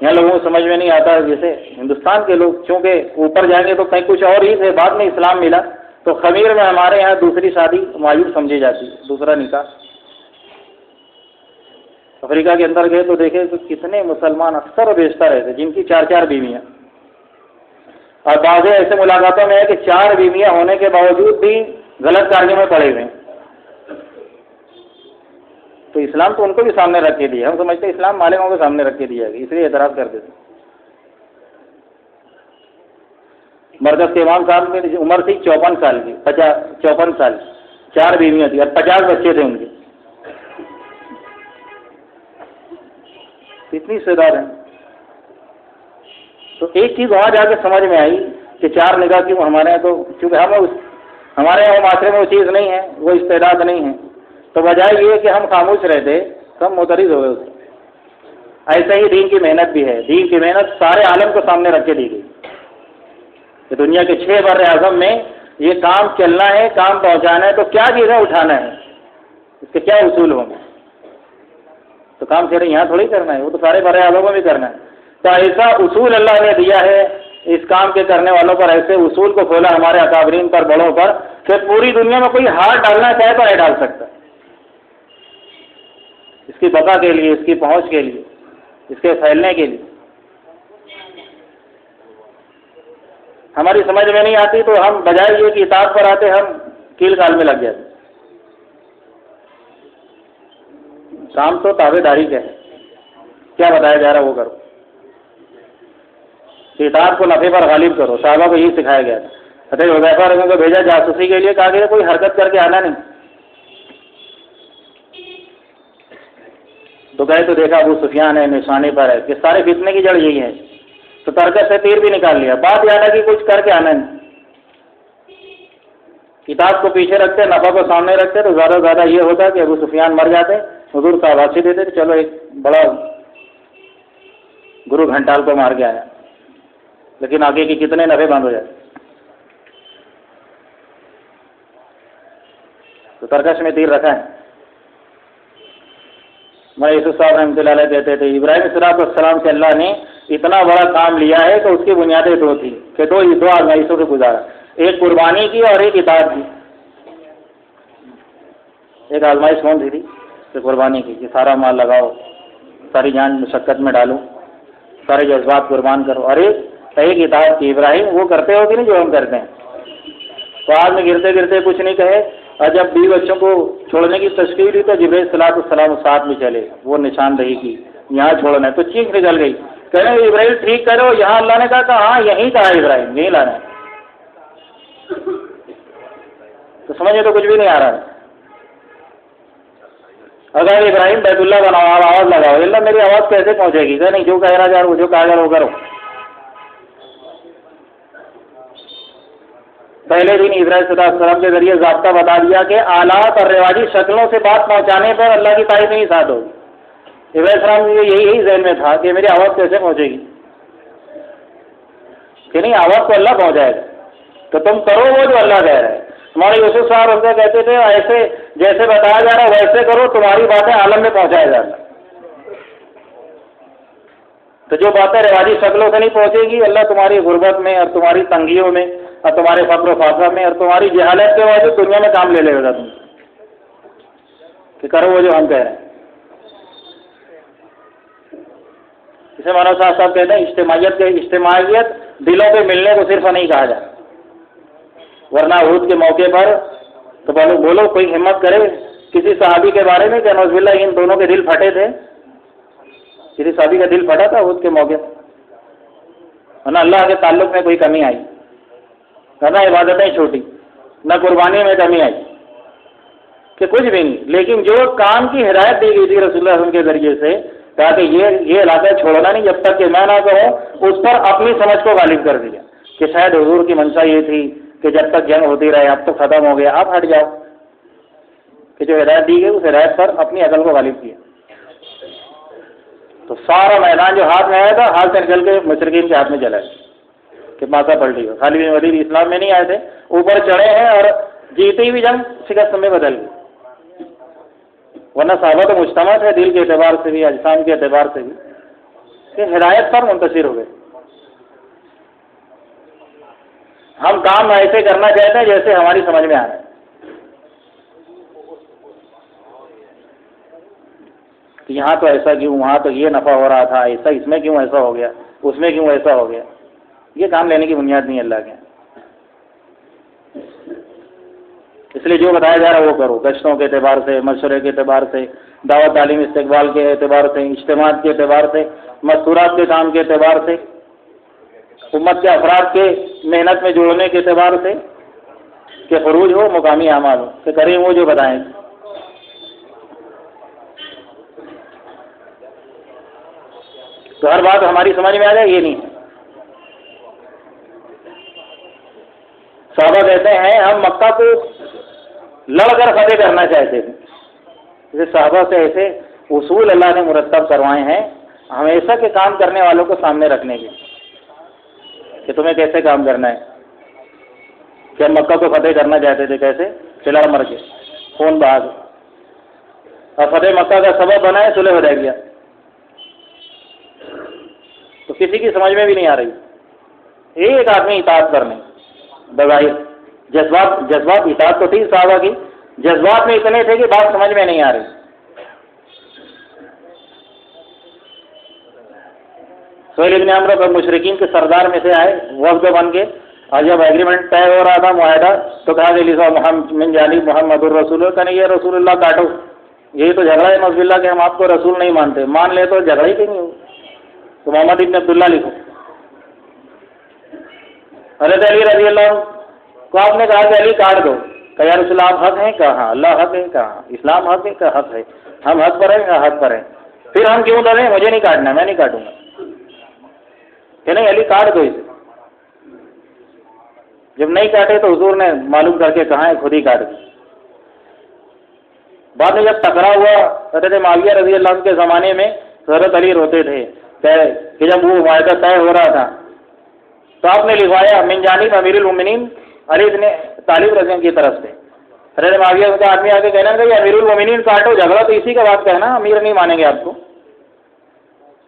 یہاں لوگوں کو سمجھ میں نہیں آتا، جیسے ہندوستان کے لوگ چونکہ اوپر جائیں گے تو کہیں کچھ اور ہی تھے، بعد میں اسلام ملا تو خمیر میں ہمارے یہاں دوسری شادی معیوب سمجھی جاتی ہے، دوسرا نکاح. افریقہ کے اندر گئے تو دیکھے کہ کتنے مسلمان اکثر و بیشتر رہتے جن کی 4 بیویاں، اور بعض ایسے ملاقاتوں میں ہے کہ 4 بیویاں ہونے کے باوجود بھی غلط کاریوں میں پڑے ہوئے ہیں. تو اسلام تو ان کو بھی سامنے رکھ کے دیا، ہم سمجھتے ہیں اسلام مالکوں کو سامنے رکھ کے دیا ہے، اس لیے اعتراض کرتے تھے. مرکز کے امام صاحب کی عمر تھی 54 سال کی، 54 سال، 4 بیویاں تھیں اور 50 بچے تھے ان کے. اتنی استعداد ہے. تو ایک چیز وہاں جا کے سمجھ میں آئی کہ 4 نگاہ کیوں ہمارے یہاں، تو چونکہ ہمارے یہاں معاشرے میں وہ چیز نہیں ہے، وہ استعداد نہیں ہے، تو بجائے یہ کہ ہم خاموش رہتے تو ہم مترد ہو گئے اس سے۔ ایسے ہی دین کی محنت بھی ہے، دین کی محنت سارے عالم کو سامنے رکھ کے دی گئی کہ دنیا کے 6 بر اعظم میں یہ کام چلنا ہے، کام پہنچانا ہے، تو کیا چیزیں اٹھانا ہے، اس کے کیا اصول ہوں گے۔ تو کام صرف یہاں تھوڑی کرنا ہے، وہ تو سارے بر اعظم میں بھی کرنا ہے۔ تو ایسا اصول اللہ نے دیا ہے اس کام کے کرنے والوں پر، ایسے اصول کو کھولا ہمارے اکابرین پر، بڑوں پر، کہ پوری دنیا میں کوئی ہاتھ ڈالنا چاہے تو نہیں ڈال سکتا، اس کی بقا کے لیے، اس کی پہنچ کے لیے، اس کے پھیلنے کے لیے۔ ہماری سمجھ میں نہیں آتی تو ہم بجائے یہ کہ اطاعت پر آتے، ہم کیل کال میں لگ جاتے۔ کام تو تابع داری کا ہے، کیا بتایا جا رہا ہے وہ کرو، اطاعت کو نفع پر غالب کرو۔ صحابہ کو یہی سکھایا گیا تھا۔ حضرت حذیفہ رضی اللہ عنہ کو بھیجا جاسوسی کے لیے، کہا کہ کوئی حرکت کر کے آنا نہیں، تو گئے تو دیکھا ابو سفیان ہے، نشانے پر ہے، کہ سارے فتنے کی جڑ یہی ہے، تو ترکت سے تیر بھی نکال لیا۔ بات یاد ہے کہ کچھ کر کے آنا نہیں، کتاب کو پیچھے رکھتے، نفع کو سامنے رکھتے، تو زیادہ سے زیادہ یہ ہوتا کہ ابو سفیان مر جاتے، حضور شاباشی دیتے کہ چلو ایک بڑا گرو گھنٹال کو مار کے آیا، لیکن آگے کے کتنے نفع بند ہو جاتے۔ تو ترکش میں تیر رکھا ہے۔ میں یوسف صاحب رحمۃ اللہ علیہ کہتے تھے ابراہیم علیہ السلام سے اللہ نے اتنا بڑا کام لیا ہے کہ اس کی بنیادیں 2 تھیں، کہ 2 آزمائشوں سے گزارا، ایک قربانی کی اور ایک اطاعت کی۔ ایک آزمائش کون سی تھی؟ کہ قربانی کی، کہ سارا مال لگاؤ، ساری جان مشقت میں ڈالو، سارے جذبات قربان کرو، اور ایک اطاعت کی۔ ابراہیم وہ کرتے ہو کہ نہیں جو ہم کرتے ہیں؟ تو آج میں گرتے گرتے کچھ نہیں کہے، اور جب 20 بچوں کو چھوڑنے کی تشکیل ہوئی تو جبرائیل صلاۃ السلام ساتھ میں چلے، وہ نشاندہی کی یہاں چھوڑنا ہے، تو چیخ نکل گئی، کہہ رہے ابراہیم ٹھیک کرو، یہاں اللہ نے کہا کہ ہاں یہیں کہا ابراہیم، یہیں لانا ہے۔ تو سمجھے تو کچھ بھی نہیں آ رہا ہے۔ اگر ابراہیم بیت اللہ بناؤ، آواز لگاؤ، اللہ میری آواز کیسے پہنچے گی؟ کہ نہیں جو کہہ رہا جا رہا، جو کہا جا رہا وہ کرو۔ پہلے دن ابراہیم صلی اللہ علیہ وسلم کے ذریعے ضابطہ بتا دیا کہ آلات اور رواجی شکلوں سے بات پہنچانے پر اللہ کی تعریف نہیں ساتھ ہوگی۔ ابراہیم السلام کو یہی ذہن میں تھا کہ میری آواز کیسے پہنچے گی، کہ نہیں آواز تو اللہ پہنچائے گا، تو تم کرو وہ جو اللہ کہہ رہا ہے۔ ہمارے یوسف صاحب ان سے کہتے تھے ایسے جیسے بتایا جا رہا ہے ویسے کرو، تمہاری باتیں عالم میں پہنچایا جا رہا ہے۔ تو جو باتیں رواجی شکلوں سے نہیں پہنچے گی، اللہ تمہاری غربت میں اور تمہاری تنگیوں میں اور تمہارے فقر و فاقہ میں اور تمہاری جہالت کے وجہ دنیا میں کام لے لے گا تم، کہ کرو وہ جو ہم کہہ رہے ہیں۔ اسے مولانا صاحب کہتے ہیں اجتماعیت دلوں کے ملنے کو صرف نہیں کہا جائے، ورنہ عہد کے موقع پر تو بولو کوئی ہمت کرے کسی صحابی کے بارے میں کہ نعوذ باللہ ان دونوں کے دل پھٹے تھے، کسی صحابی کا دل پھٹا تھا عہد کے موقع پر، ورنہ اللہ کے تعلق میں کوئی کمی آئی، نہ عبادتیں چھوٹی، نہ قربانی میں کمی آئی، کہ کچھ بھی نہیں۔ لیکن جو کام کی ہدایت دی گئی تھی رسول اللہ صلی اللہ علیہ وسلم کے ذریعے سے، تاکہ یہ علاقہ چھوڑنا نہیں جب تک کہ میں نہ کہوں، اس پر اپنی سمجھ کو غالب کر دیا کہ شاید حضور کی منشا یہ تھی کہ جب تک جنگ ہوتی رہے، اب تو ختم ہو گیا، آپ ہٹ جاؤ، کہ جو ہدایت دی گئی اس ہدایت پر اپنی عقل کو غالب کیا۔ تو سارا میدان جو ہاتھ میں آیا تھا، ہاتھ سے نکل کے مشرقین کے ہاتھ میں چلا گیا کہ ماتھا پلٹی ہو۔ خالد بن ولید اسلام میں نہیں آئے تھے، اوپر چڑھے ہیں اور جیتی ہوئی جنگ شکست میں بدل گئی، ورنہ صحابہ تو مجتمع تھے دل کے اعتبار سے بھی، اجسام کے اعتبار سے بھی، کہ ہدایت پر منتشر ہو گئے۔ ہم کام ایسے کرنا چاہتے ہیں جیسے ہماری سمجھ میں آ رہا ہے، کہ یہاں تو ایسا کیوں، وہاں تو یہ نفع ہو رہا تھا، ایسا اس میں کیوں ایسا ہو گیا، اس میں کیوں ایسا ہو گیا۔ یہ کام لینے کی بنیاد نہیں اللہ کے، اس لیے جو بتایا جا رہا ہے وہ کرو، گشتوں کے اعتبار سے، مشورے کے اعتبار سے، دعوت تعلیم استقبال کے اعتبار سے، اجتماعات کے اعتبار سے، مستورات کے کام کے اعتبار سے، امت کے افراد کے محنت میں جوڑنے کے اعتبار سے، کہ خروج ہو مقامی اعمال ہو، کہ کریں وہ جو بتائیں۔ تو ہر بات ہماری سمجھ میں آ جائے یہ نہیں ہے۔ صحابہ کہتے ہیں ہم مکہ کو لڑ کر فتح کرنا چاہتے تھے. جیسے صحابہ سے ایسے اصول اللہ نے مرتب کروائے ہیں ہمیشہ کے کام کرنے والوں کو سامنے رکھنے کے کہ تمہیں کیسے کام کرنا ہے. کہ ہم مکہ کو فتح کرنا چاہتے تھے کیسے چلا مر کے خون بہا کے, اور فتح مکہ کا سبب بنا ہے صلح حدیبیہ. تو کسی کی سمجھ میں بھی نہیں آ رہی. ایک آدمی اطاعت کرنے بغیر جذبات اطاعت تو تھی صحابہ کی, جذبات میں اتنے تھے کہ بات سمجھ میں نہیں آ رہی. سہیل ابن عمرو مشرکین کے سردار میں سے آئے وفد بن کے, اور جب ایگریمنٹ طے ہو رہا تھا معاہدہ تو کہا کہ لیسا من جانب محمد الرسول, کہنے یہ رسول اللہ کاٹو. یہی تو جھگڑا ہے مذہب اللہ کہ ہم آپ کو رسول نہیں مانتے, مان لے تو جھگڑا ہی کہیں نہیں ہو. تو محمد ابن عبداللہ لکھو. حضرت علی رضی اللہ عنہ کو آپ نے کہا کہ علی کاٹ دو. کہ یا رسول اللہ آپ حق ہیں کہاں, اللہ حق ہے کہاں, اسلام حق ہے کہ حق ہے, ہم حق پر ہیں کہ حق پر ہیں, پھر ہم کیوں ڈریں, مجھے نہیں کاٹنا, میں نہیں کاٹوں گا. کہ نہیں علی کاٹ دو اسے. جب نہیں کاٹے تو حضور نے معلوم کر کے کہا ہے خود ہی کاٹ دی. بعد میں جب ٹکرا ہوا حضرت معاویہ رضی اللہ عنہ کے زمانے میں حضرت علی روتے تھے کہ جب وہ معاہدہ طے ہو رہا تھا تو آپ نے لکھوایا من جانب امیر المومنین علی بن طالب رضی اللہ کی طرف سے. حضرت معاویہ کا آدمی آ کے کہنا کہ امیر المومنین کاٹو, جھگڑا تو اسی کا بات کہنا, امیر نہیں مانیں گے آپ کو.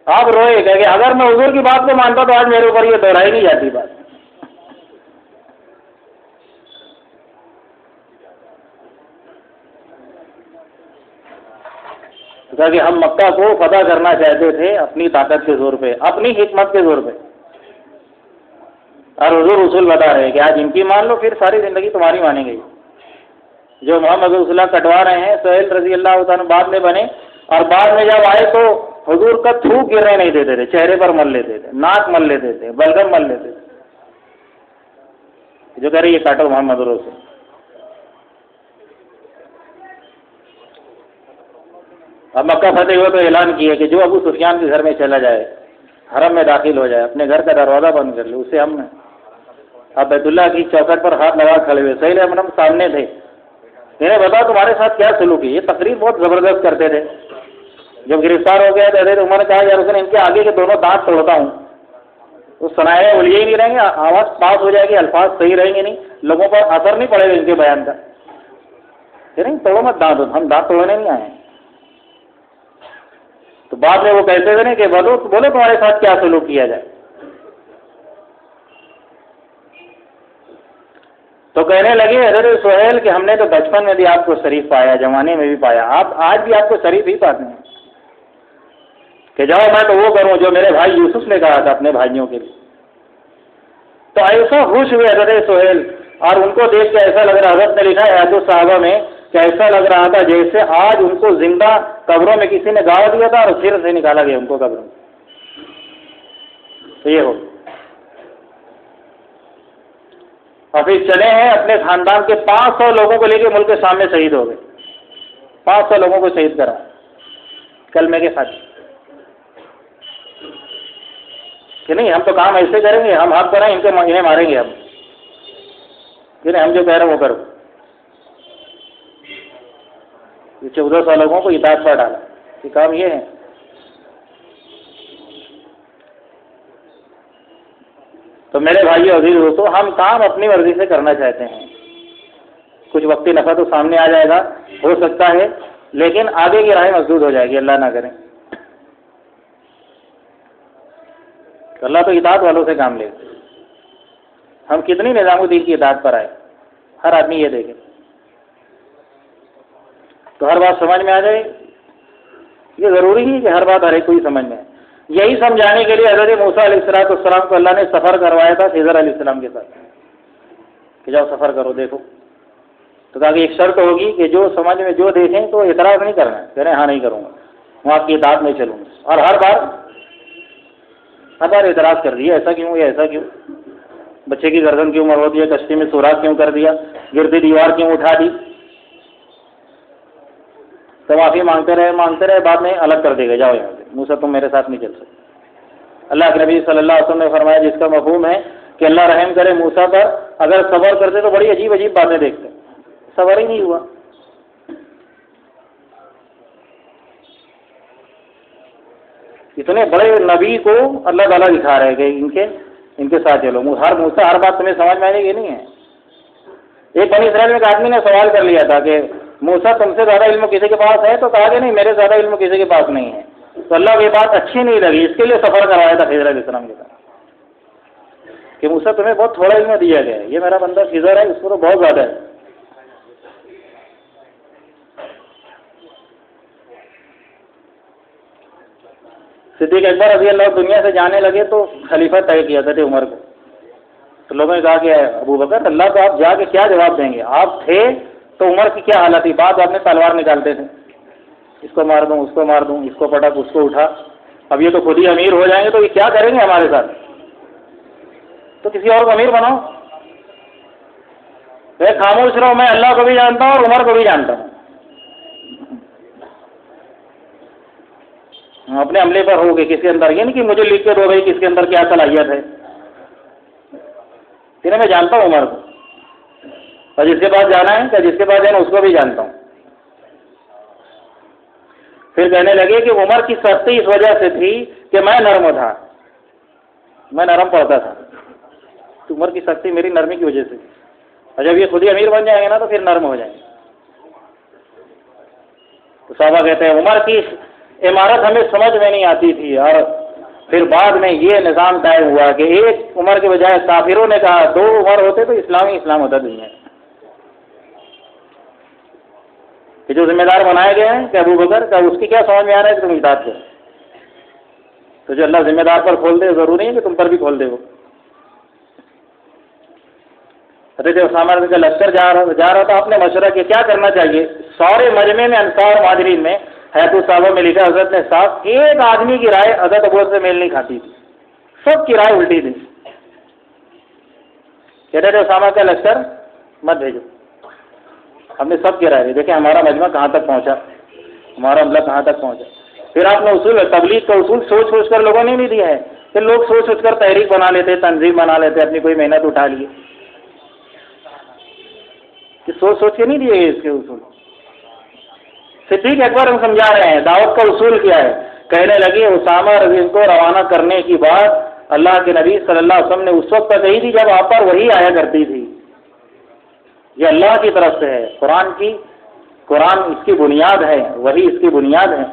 آپ روئے کہ اگر میں حضور کی بات کو مانتا تو آج میرے اوپر یہ دہرائی نہیں جاتی بات. کہ ہم مکہ کو فتح کرنا چاہتے تھے اپنی طاقت کے زور پہ, اپنی حکمت کے زور پہ, اور حضور اصول بتا رہے ہیں کہ آج ان کی مان لو پھر ساری زندگی تمہاری مانیں گے. جو محمد رسول اللہ کٹوا رہے ہیں سہیل رضی اللہ تعالیٰ بعد میں بنے, اور بعد میں جب آئے تو حضور کا تھوک گرنے نہیں دیتے تھے, چہرے پر مل لیتے تھے, ناک مل لیتے تھے, بلغم مل لیتے تھے. جو کہہ رہے یہ کاٹو محمد رسول. اب مکہ فتح ہوا تو اعلان کیا کہ جو ابو سفیان کے گھر میں چلا جائے, حرم میں داخل ہو جائے, اپنے گھر کا دروازہ بند کر لے, اسے ہم نے. اب بیت اللہ کی چوکھٹ پر ہاتھ لگا کھڑے ہوئے, سہیل ابن عمرو سامنے تھے. انہیں بتا تمہارے ساتھ کیا سلوک ہے. یہ تقریر بہت زبردست کرتے تھے. جب گرفتار ہو گیا تو حضرت عمر نے کہا یا رسول ان کے آگے کے دونوں دانت توڑتا ہوں. وہ سنائے الیے ہی نہیں رہیں گے, آواز پاس ہو جائے گی, الفاظ صحیح رہیں گے نہیں, لوگوں پر اثر نہیں پڑے گا ان کے بیان کا. کہ نہیں توڑو مت دانت, ہم دانت توڑنے نہیں آئے ہیں. تو بعد میں وہ کہتے تھے نا کہ بولو تمہارے ساتھ کیا سلوک کیا جائے. تو کہنے لگے حضرت سہیل کہ ہم نے تو بچپن میں بھی آپ کو شریف پایا, جوانی میں بھی پایا, آپ آج بھی آپ کو شریف ہی پاتے ہیں. کہ جاؤ میں تو وہ کروں جو میرے بھائی یوسف نے کہا تھا اپنے بھائیوں کے لیے. تو ایسا خوش ہوئے حضرت سہیل, اور ان کو دیکھ کے ایسا لگ رہا, حضرت نے لکھا ہے حیات الصحابہ میں کہ ایسا لگ رہا تھا جیسے آج ان کو زندہ قبروں میں کسی نے گاڑ دیا تھا اور پھر سے نکالا گیا ان کو قبروں میں. تو یہ ہو اور پھر چلے ہیں اپنے خاندان کے 500 لوگوں کو لے کے ملک کے سامنے شہید ہو گئے. 500 لوگوں کو شہید کرا کلمے کے ساتھ. کہ نہیں ہم تو کام ایسے کریں گے, ہم حق پر ہیں, انہیں ماریں گے ہم. کہ نہیں ہم جو کہہ رہے ہیں وہ کرو. 1400 لوگوں کو اطاعت پر ڈالا کہ کام یہ ہے. تو میرے بھائی عزیز دوستو, ہم کام اپنی مرضی سے کرنا چاہتے ہیں. کچھ وقتی نفع تو سامنے آ جائے گا, ہو سکتا ہے, لیکن آگے کی راہ مسدود ہو جائے گی, اللہ نہ کرے. تو اللہ تو اطاعت والوں سے کام لے. ہم کتنی نظام الدین کی اطاعت پر آئے, ہر آدمی یہ دیکھے تو ہر بات سمجھ میں آ جائے. یہ ضروری نہیں کہ ہر بات ہر ایک کو ہی سمجھ میں آئے. یہی سمجھانے کے لیے حضرت موسیٰ علیہ السلام کو اللہ نے سفر کروایا تھا خضر علیہ السلام کے ساتھ کہ جاؤ سفر کرو دیکھو. تو کہا کہ ایک شرط ہوگی کہ جو سمجھ میں جو دیکھیں تو اعتراض نہیں کرنا ہے. کہہ رہے ہیں ہاں نہیں کروں گا, میں آپ کی اطاعت میں چلوں گا. اور ہر بار اعتراض کر دیا, ایسا کیوں, یہ ایسا کیوں, بچے کی گردن کیوں مرو دیا, کشتی میں سوراخ کیوں کر دیا, گرتی دیوار کیوں اٹھا دی. تو معافی مانگتے رہے, بعد میں الگ کر دے گا, جاؤ یہاں سے, موسیٰ تم میرے ساتھ نہیں چل سکتے. اللہ کے نبی صلی اللہ علیہ وسلم نے فرمایا جس کا مفہوم ہے کہ اللہ رحم کرے موسیٰ پر، اگر صبر کرتے تو بڑی عجیب عجیب باتیں دیکھتے، صبر ہی نہیں ہوا۔ اتنے بڑے نبی کو اللہ تعالیٰ دکھا رہے کہ ان کے ساتھ چلو، ہر بات تمہیں سمجھ میں آنے کی نہیں ہے۔ ایک بنی اسرائیل میں ایک آدمی نے سوال کر لیا تھا کہ موسیٰ تم سے زیادہ علم کسی کے پاس ہے؟ تو کہا کہ نہیں، میرے زیادہ علم کسی کے پاس نہیں ہے۔ تو اللہ کو یہ بات اچھی نہیں لگی، اس کے لیے سفر کروایا تھا خضر علیہ السلام کے ساتھ کہ موسیٰ تمہیں بہت تھوڑا علم دیا گیا ہے، یہ میرا بندہ خضر ہے، اس کو تو بہت زیادہ ہے۔ صدیق اکبر رضی اللہ دنیا سے جانے لگے تو خلیفہ طے کیا تھا عمر کو، تو لوگوں نے کہا کہ ابو بکر اللہ کو آپ جا کے کیا جواب دیں گے؟ آپ تھے تو عمر کی کیا حالت تھی، بعد آپ نے تلوار نکالتے تھے، اس کو مار دوں، اس کو مار دوں، اس کو پٹک، اس کو اٹھا، اب یہ تو خود ہی امیر ہو جائیں گے تو یہ کیا کریں گے ہمارے ساتھ؟ تو کسی اور کو امیر بناؤ۔ خاموش رہو، میں اللہ کو بھی جانتا ہوں اور عمر کو بھی جانتا ہوں۔ اپنے عملے پر ہو گئے کس کے اندر، یہ نہیں کہ مجھے لکھ کے دو بھائی کس کے اندر کیا صلاحیت ہے، پھر میں جانتا ہوں عمر کو، اور جس کے پاس جانا ہے جس کے پاس جانا اس کو بھی جانتا ہوں۔ پھر کہنے لگے کہ عمر کی سختی اس وجہ سے تھی کہ میں نرم تھا، میں نرم پڑتا تھا، تو عمر کی سختی میری نرمی کی وجہ سے، اور جب یہ خود ہی امیر بن جائیں گے نا تو پھر نرم ہو جائیں گے۔ تو صحابہ کہتے ہیں عمر کی عمارت ہمیں سمجھ میں نہیں آتی تھی، اور پھر بعد میں یہ نظام قائم ہوا کہ ایک عمر کے بجائے کافروں نے کہا 2 عمر ہوتے تو اسلام ہوتا دنیا میں، کہ جو ذمہ دار بنائے گئے ہیں کہ ابو بکر کا، اس کی کیا سمجھ میں آ رہا ہے کہ تم اطاعت کرو، تو جو اللہ ذمہ دار پر کھول دے ضروری ہے کہ تم پر بھی کھول دے وہ۔ حضرت اسامہ کا لشکر جا رہا تھا، آپ نے مشورہ کیا کیا کرنا چاہیے، سارے مجمع میں انصار مہاجرین میں حیات الصحابہ میں لکھا حضرت نے صاحب ایک آدمی کی رائے حضرت ابو سے میل نہیں کھاتی تھی، سب کی رائے الٹی تھی۔ کہتے تھے اسامہ کا لشکر مت بھیجو، ہم نے سب کی رائے دی، دیکھیں ہمارا مجمع کہاں تک پہنچا، ہمارا عملہ کہاں تک پہنچا۔ پھر آپ نے اصول تبلیغ کا اصول سوچ کر لوگوں نے نہیں دیا ہے کہ لوگ سوچ کر تحریک بنا لیتے، تنظیم بنا لیتے، اپنی کوئی محنت اٹھا لیے، کہ سوچ کے نہیں دیے اس کے اصول۔ صدیق اکبر ہم سمجھا رہے ہیں دعوت کا اصول کیا ہے، کہنے لگے اسامہ رضی کو روانہ کرنے کی بات اللہ کے نبی صلی اللہ علیہ وسلم نے اس وقت کہی تھی جب آپ پر وحی آیا کرتی تھی، یہ اللہ کی طرف سے ہے، قرآن اس کی بنیاد ہے، وحی اس کی بنیاد ہے،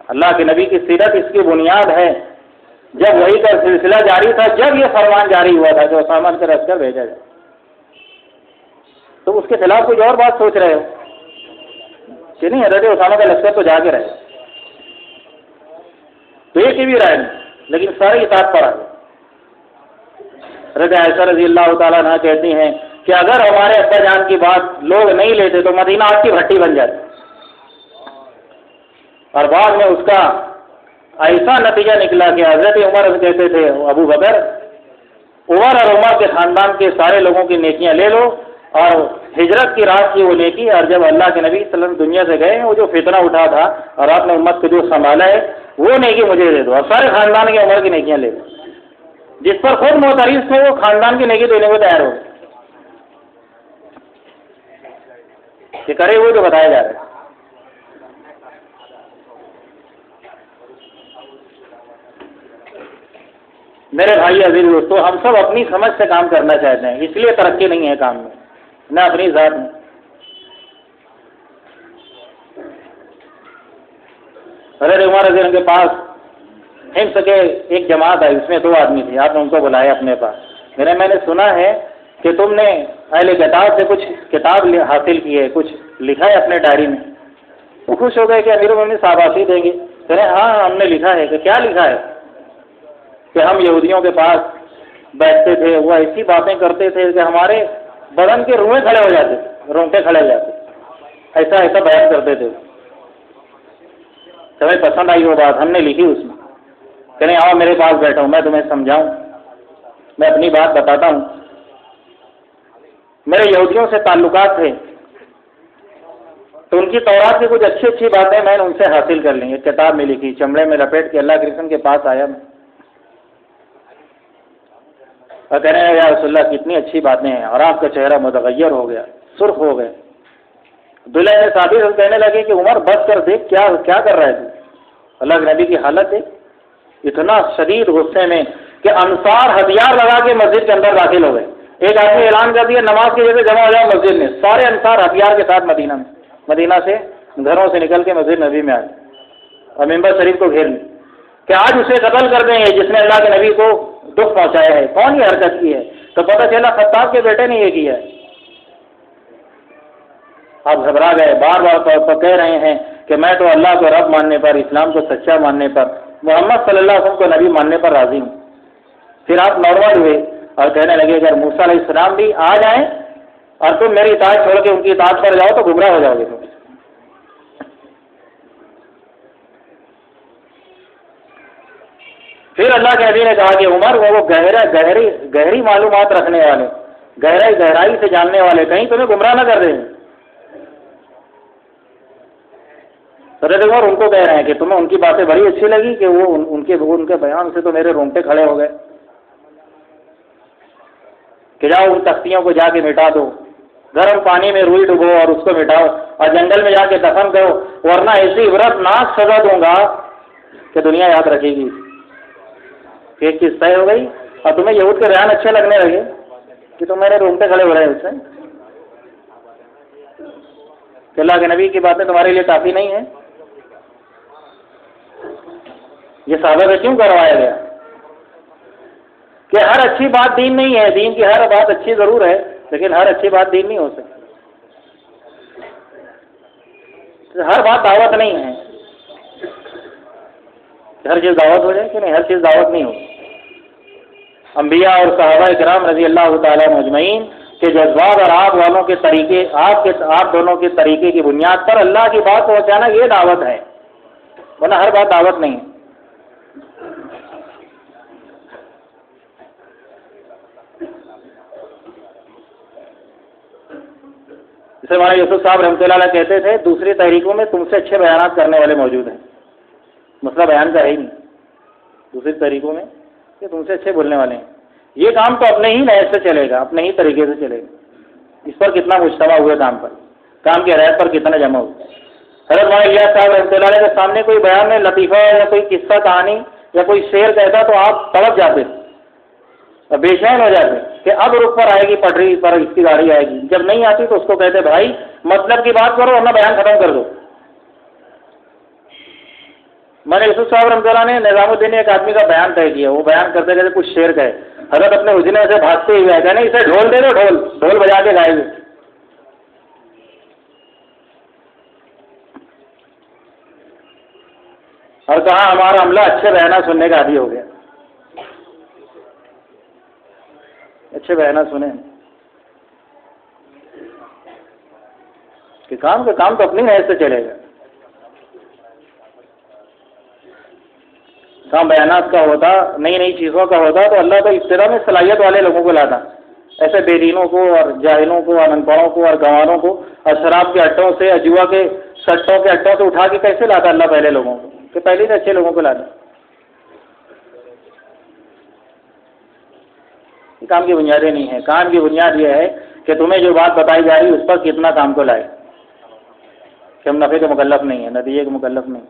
اللہ کے نبی کی سیرت اس کی بنیاد ہے۔ جب وحی کا سلسلہ جاری تھا، جب یہ فرمان جاری ہوا تھا کہ اسامہ کا لشکر بھیجا جائے، تو اس کے خلاف کچھ اور بات سوچ رہے ہو کہ نہیں حضرت اسامہ کا لشکر تو جا کے رہے، تو ایک کی بھی رائے نہیں، لیکن سارے اطاعت پر آ گئے۔ حضرت عائشہ رضی اللہ تعالیٰ عنہ کہتی ہیں کہ اگر ہمارے ابا جان کی بات لوگ نہیں لیتے تو مدینہ آگ کی بھٹی بن جاتی، اور بعد میں اس کا ایسا نتیجہ نکلا کہ حضرت عمر کہتے تھے ابو بکر، عمر اور عمر کے خاندان کے سارے لوگوں کی نیکیاں لے لو، اور ہجرت کی رات کی وہ نیکی، اور جب اللہ کے نبی صلی اللہ علیہ وسلم دنیا سے گئے وہ جو فتنہ اٹھا تھا اور آپ نے امت کو جو سنبھالا ہے وہ نیکی مجھے دے دو، اور سارے خاندان کے عمر کی نیکیاں لے دو۔ جس پر خود معترض تھے وہ خاندان کی نیکی دینے کو تیار ہو کہ کرے وہ جو بتایا جا رہا ہے۔ میرے بھائی عزیز دوستو، ہم سب اپنی سمجھ سے کام کرنا چاہتے ہیں، اس لیے ترقی نہیں ہے کام میں، نہ اپنی ذات میں۔ حضرت عمر رضی اللہ عنہ کے پاس حمص کے ایک جماعت آئی، اس میں 2 آدمی تھے، آپ نے ان کو بلایا اپنے پاس، میں نے سنا ہے کہ تم نے اہل کتاب سے کچھ کتاب حاصل کی ہے، کچھ لکھا ہے اپنے ڈائری میں۔ وہ خوش ہو گئے کہ امیر المومنین شاباشی دیں گے، کہہ رہے ہاں ہم نے لکھا ہے۔ کہ کیا لکھا ہے؟ کہ ہم یہودیوں کے پاس بیٹھتے تھے، وہ ایسی باتیں کرتے تھے کہ ہمارے بدن کے روئیں کھڑے ہو جاتے، رونگٹے کھڑے ہو جاتے، ایسا بیان کرتے تھے۔ تمہیں پسند آئی وہ بات، ہم نے لکھی اس میں، کہنے آؤ میرے پاس بیٹھو، میں تمہیں سمجھاؤں، میں اپنی بات بتاتا ہوں۔ میرے یہودیوں سے تعلقات تھے تو ان کی تورات کی کچھ اچھی باتیں میں نے ان سے حاصل کر لی، ایک کتاب میں لکھی، چمڑے میں لپیٹ کے اللہ کے رسول کے پاس آیا میں۔ اور کہنے لگے یا رسول اللہ کتنی اچھی باتیں ہیں، اور آپ کا چہرہ متغیر ہو گیا، سرخ ہو گئے۔ عبداللہ بن ثابت کہنے لگے کہ عمر بس کر دیکھ کیا کر رہا ہے تو؟ اللہ کے نبی کی حالت ہے اتنا شدید غصے میں کہ انصار ہتھیار لگا کے مسجد کے اندر داخل ہو گئے۔ ایک آدمی اعلان کر دیا نماز کی وجہ سے جمع ہو جاؤ مسجد میں، سارے انصار ہتھیار کے ساتھ مدینہ سے گھروں سے نکل کے مسجد نبی میں آئے اور ممبر شریف کو گھیر لیں کہ آج اسے قتل کر دیں گے جس نے اللہ کے نبی کو دکھ پہنچایا ہے۔ کون یہ حرکت کی ہے؟ تو پتہ چلا خطاب کے بیٹے نے یہ کیا ہے۔ آپ گھبرا گئے، بار بار کہہ رہے ہیں کہ میں تو اللہ کو رب ماننے پر، اسلام کو سچا ماننے پر، محمد صلی اللہ علیہ وسلم کو نبی ماننے پر راضی ہوں۔ پھر آپ نارمل ہوئے اور کہنے لگے اگر موسیٰ علیہ السلام بھی آ جائیں اور تم میری اطاعت چھوڑ کے ان کی اطاعت پر جاؤ تو گمراہ ہو جاؤ گے تم۔ پھر اللہ کے نبی نے کہا کہ عمر وہ گہری معلومات رکھنے والے، گہرائی سے جاننے والے کہیں تمہیں گمراہ نہ کر دیں۔ حضرت عمر ان کو کہہ رہے ہیں کہ تمہیں ان کی باتیں بڑی اچھی لگی کہ وہ ان کے بیان سے تو میرے رونگٹے کھڑے ہو گئے کہ جاؤ ان تختیوں کو جا کے مٹا دو، گرم پانی میں روئی ڈبو اور اس کو مٹاؤ اور جنگل میں جا کے دفن کرو، ورنہ ایسی عبرتناک سزا دوں گا کہ دنیا یاد رکھے گی۔ ایک چیز طے ہو گئی اور تمہیں یہود کے بیان اچھے لگنے لگے کہ تم میرے رونگٹے کھڑے ہو رہے ہیں اس سے کہ اللہ کے نبی کی باتیں تمہارے لیے کافی نہیں ہیں۔ یہ صحابہ سے کیوں کروایا گیا کہ ہر اچھی بات دین نہیں ہے، دین کی ہر بات اچھی ضرور ہے لیکن ہر اچھی بات دین نہیں ہو سکتی، ہر بات دعوت نہیں ہے۔ ہر چیز دعوت ہو جائے کہ نہیں، ہر چیز دعوت نہیں ہوگی۔ انبیاء اور صحابہ کرام رضی اللہ تعالیٰ مجمعین کے جذبات اور آپ والوں کے طریقے، آپ دونوں کے طریقے کی بنیاد پر اللہ کی بات پہنچانا یہ دعوت ہے، ورنہ ہر بات دعوت نہیں ہے۔ جسے مولانا یوسف صاحب رحمۃ اللہ علیہ کہتے تھے دوسری تحریکوں میں تم سے اچھے بیانات کرنے والے موجود ہیں، مسئلہ بیان کا ہے ہی نہیں دوسری تحریکوں میں کہ تم سے اچھے بولنے والے ہیں۔ یہ کام تو اپنے ہی نہج سے چلے گا، اپنے ہی طریقے سے چلے گا۔ اس پر کتنا مجتمع ہوئے کام کی رعایت پر کتنا جمع ہوئے۔ حضرت مولانا الیاس صاحب رحمۃ اللہ علیہ کے سامنے کوئی بیان میں لطیفہ یا کوئی قصہ کہانی یا کوئی شعر کہتا تو آپ تڑپ جاتے اور بے چین ہو جاتے کہ اب رخ پر آئے گی، پٹری پر اس کی گاڑی آئے گی۔ جب نہیں آتی تو اس کو کہتے بھائی مطلب کی بات کرو ورنہ بیان ختم کر دو۔ میں نے یوسف صاحب رحمۃ اللہ نے نظام الدین نے ایک آدمی کا بیان طے کیا، وہ بیان کرتے کرتے کچھ شعر کہے، حضرت اپنے اجنے سے بھاگتے ہوئے کہنے اسے ڈھول دے دو، ڈھول بجا کے گائے گے۔ اور کہا ہمارا عملہ اچھے بہنا سننے کا عادی ہو گیا، اچھے بہنا سنیں کہ کام تو اپنی نہج سے چلے گا۔ کام بیانات کا ہوتا، نئی نئی چیزوں کا ہوتا تو اللہ تو ابتدا میں صلاحیت والے لوگوں کو لاتا، ایسے بے دینوں کو اور جاہلوں کو اور ان پڑھوں کو اور گنواروں کو اور شراب کے اڈوں سے اور جوا کے سٹوں کے اڈوں سے اٹھا کے کیسے لاتا اللہ پہلے لوگوں کو کہ پہلے سے اچھے لوگوں کو لاتا۔ کام کی بنیادیں نہیں ہیں، کام کی بنیاد یہ ہے کہ تمہیں جو بات بتائی جا رہی ہے اس پر کتنا کام کو لائے کہ ہم نفع کے مکلف نہیں ہیں، نتیجے کے مکلف نہیں۔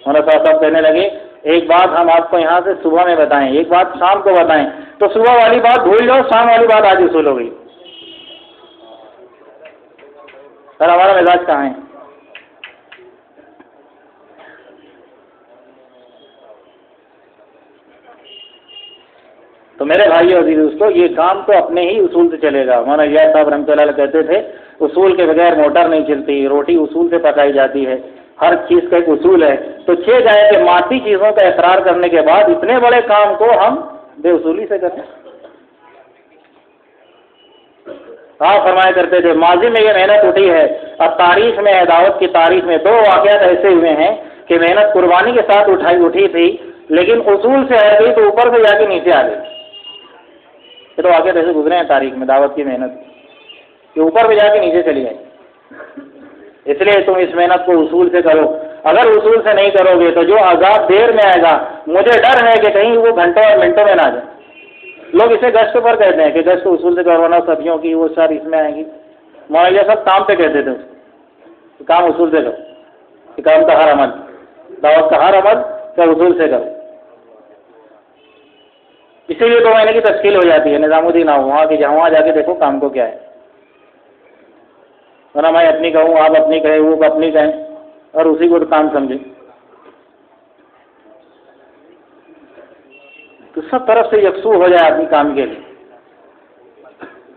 مولانا صاحب کہنے لگے ایک بات ہم آپ کو یہاں سے صبح میں بتائیں، ایک بات شام کو بتائیں، تو صبح والی بات بھول جاؤ، شام والی بات آج اصول ہو گئی۔ سر ہمارا مزاج کہاں ہے؟ تو میرے بھائیو عزیز دوستو، یہ کام تو اپنے ہی اصول سے چلے گا۔ مولانا الیاس صاحب رحمۃ اللہ علیہ کہتے تھے اصول کے بغیر موٹر نہیں چلتی، روٹی اصول سے پکائی جاتی ہے، ہر چیز کا ایک اصول ہے۔ تو چھ جائے کہ مادی چیزوں کا اقرار کرنے کے بعد اتنے بڑے کام کو ہم بے اصولی سے کریں۔ آپ فرمایا کرتے تھے ماضی میں یہ محنت اٹھی ہے، اب تاریخ میں ہے، دعوت کی تاریخ میں دو واقعات ایسے ہوئے ہیں کہ محنت قربانی کے ساتھ اٹھی تھی لیکن اصول سے ہٹ گئی تو اوپر سے جا کے نیچے آ گئی۔ یہ تو واقعات ایسے گزرے ہیں تاریخ میں دعوت کی محنت کہ اوپر پہ جا کے نیچے چلی جائے۔ اس لیے تم اس محنت کو اصول سے کرو، اگر اصول سے نہیں کرو گے تو جو عذاب دیر میں آئے گا مجھے ڈر ہے کہ کہیں وہ گھنٹوں اور منٹوں میں نہ جائے. لوگ اسے گشت پر کہتے ہیں کہ گشت اصول سے کروانا صدیوں کی، وہ سر اس میں آئیں گی. مولانا صاحب کام پہ کہتے تھے اس کو، کام اصول سے کرو، کہ کام کا ہر عمل، دعوت کا ہر عمل کا اصول سے کرو. اسی لیے 2 مہینے کی تشکیل ہو جاتی ہے نظام الدین آؤ وہاں کہ جہاں وہاں جا کے دیکھو کام کو کیا ہے. ورنہ میں اپنی کہوں، آپ اپنی کہیں، وہ اپنی کہیں اور اسی کو کام سمجھیں. تو سب طرف سے یکسو ہو جائے آدمی کام کے لیے.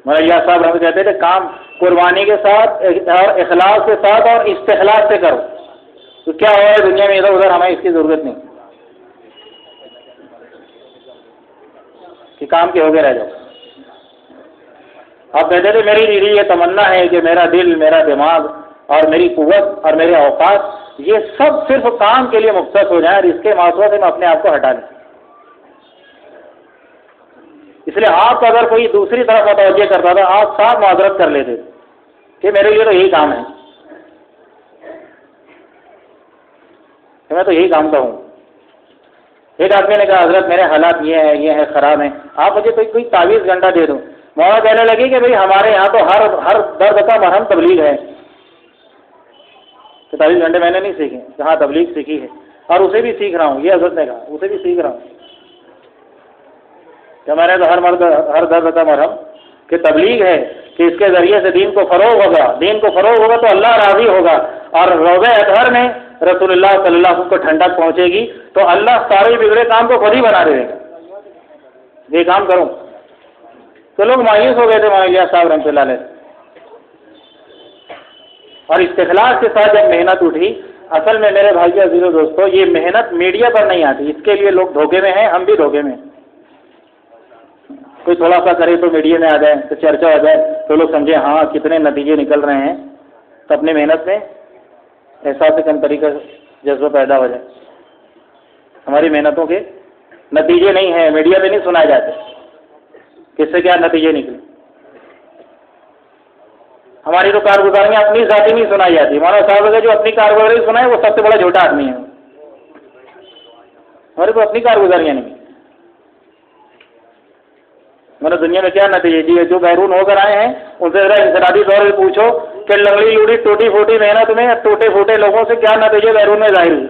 مولانا صاحب ہم کہتے تھے کام قربانی کے ساتھ اور اخلاص کے ساتھ اور استخلاص سے کرو تو کیا ہو رہا ہے دنیا میں ادھر ادھر ہمیں اس کی ضرورت نہیں کہ کام کے ہو گئے رہ جاؤ. آپ کہتے تھے میری یہ تمنا ہے کہ میرا دل، میرا دماغ اور میری قوت اور میرے اوقات یہ سب صرف کام کے لیے مختص ہو جائیں اور اس کے ماسوا سے میں اپنے آپ کو ہٹا لوں. اس لیے آپ کو اگر کوئی دوسری طرف متوجہ کرتا تھا آپ صاف معذرت کر لیتے کہ میرے لیے تو یہی کام ہے، کہ میں تو یہی کام کا ہوں. ایک آدمی نے کہا حضرت میرے حالات یہ ہیں خراب ہیں، آپ مجھے کوئی 24 گھنٹہ دے دو. مولانا کہنے لگی کہ بھئی ہمارے یہاں تو ہر درد کا مرہم تبلیغ ہے. 24 گھنٹے میں نے نہیں سیکھے، کہاں تبلیغ سیکھی ہے اور اسے بھی سیکھ رہا ہوں. یہ حضرت نے کہا اسے بھی سیکھ رہا ہوں کہ میں نے تو ہر درد کا مرہم کہ تبلیغ ہے کہ اس کے ذریعے سے دین کو فروغ ہوگا تو اللہ راضی ہوگا اور روضہ اطہر میں رسول اللہ صلی اللہ علیہ وسلم کو ٹھنڈک پہنچے گی تو اللہ سارے بگڑے کام کو خود ہی بنا دے گا. یہ کام کروں تو لوگ مایوس ہو گئے تھے مولانا صاحب رحمۃ اللہ علیہ. اور استخلاص کے ساتھ جب محنت اٹھی، اصل میں میرے بھائی عزیز و دوستو یہ محنت میڈیا پر نہیں آتی، اس کے لیے لوگ دھوکے میں ہیں، ہم بھی دھوکے میں ہیں. کوئی تھوڑا سا کرے تو میڈیا میں آ جائے تو چرچا ہو جائے تو لوگ سمجھیں ہاں کتنے نتیجے نکل رہے ہیں، تو اپنی محنت میں احساس کم طریقہ جذبہ پیدا ہو جائے. ہماری محنتوں کے نتیجے نہیں ہیں، میڈیا میں نہیں سنائے جاتے کس سے کیا نتیجے نکلے. ہماری تو کارگزاریاں اپنی ذاتی نہیں سنائی جاتی. مولانا صاحب نے جو اپنی کارگزاری سنائے وہ سب سے بڑا جھوٹا آدمی ہے. ہماری تو اپنی کارگزاریاں نہیں. مطلب دنیا میں کیا نتیجے دیے جو بیرون ہو کر آئے ہیں ان سے ذرا انفرادی طور پہ پوچھو کہ لنگڑی لوڑی ٹوٹی پھوٹی محنت میں ٹوٹے پھوٹے لوگوں سے کیا نتیجے بیرون میں ظاہر ہوئے.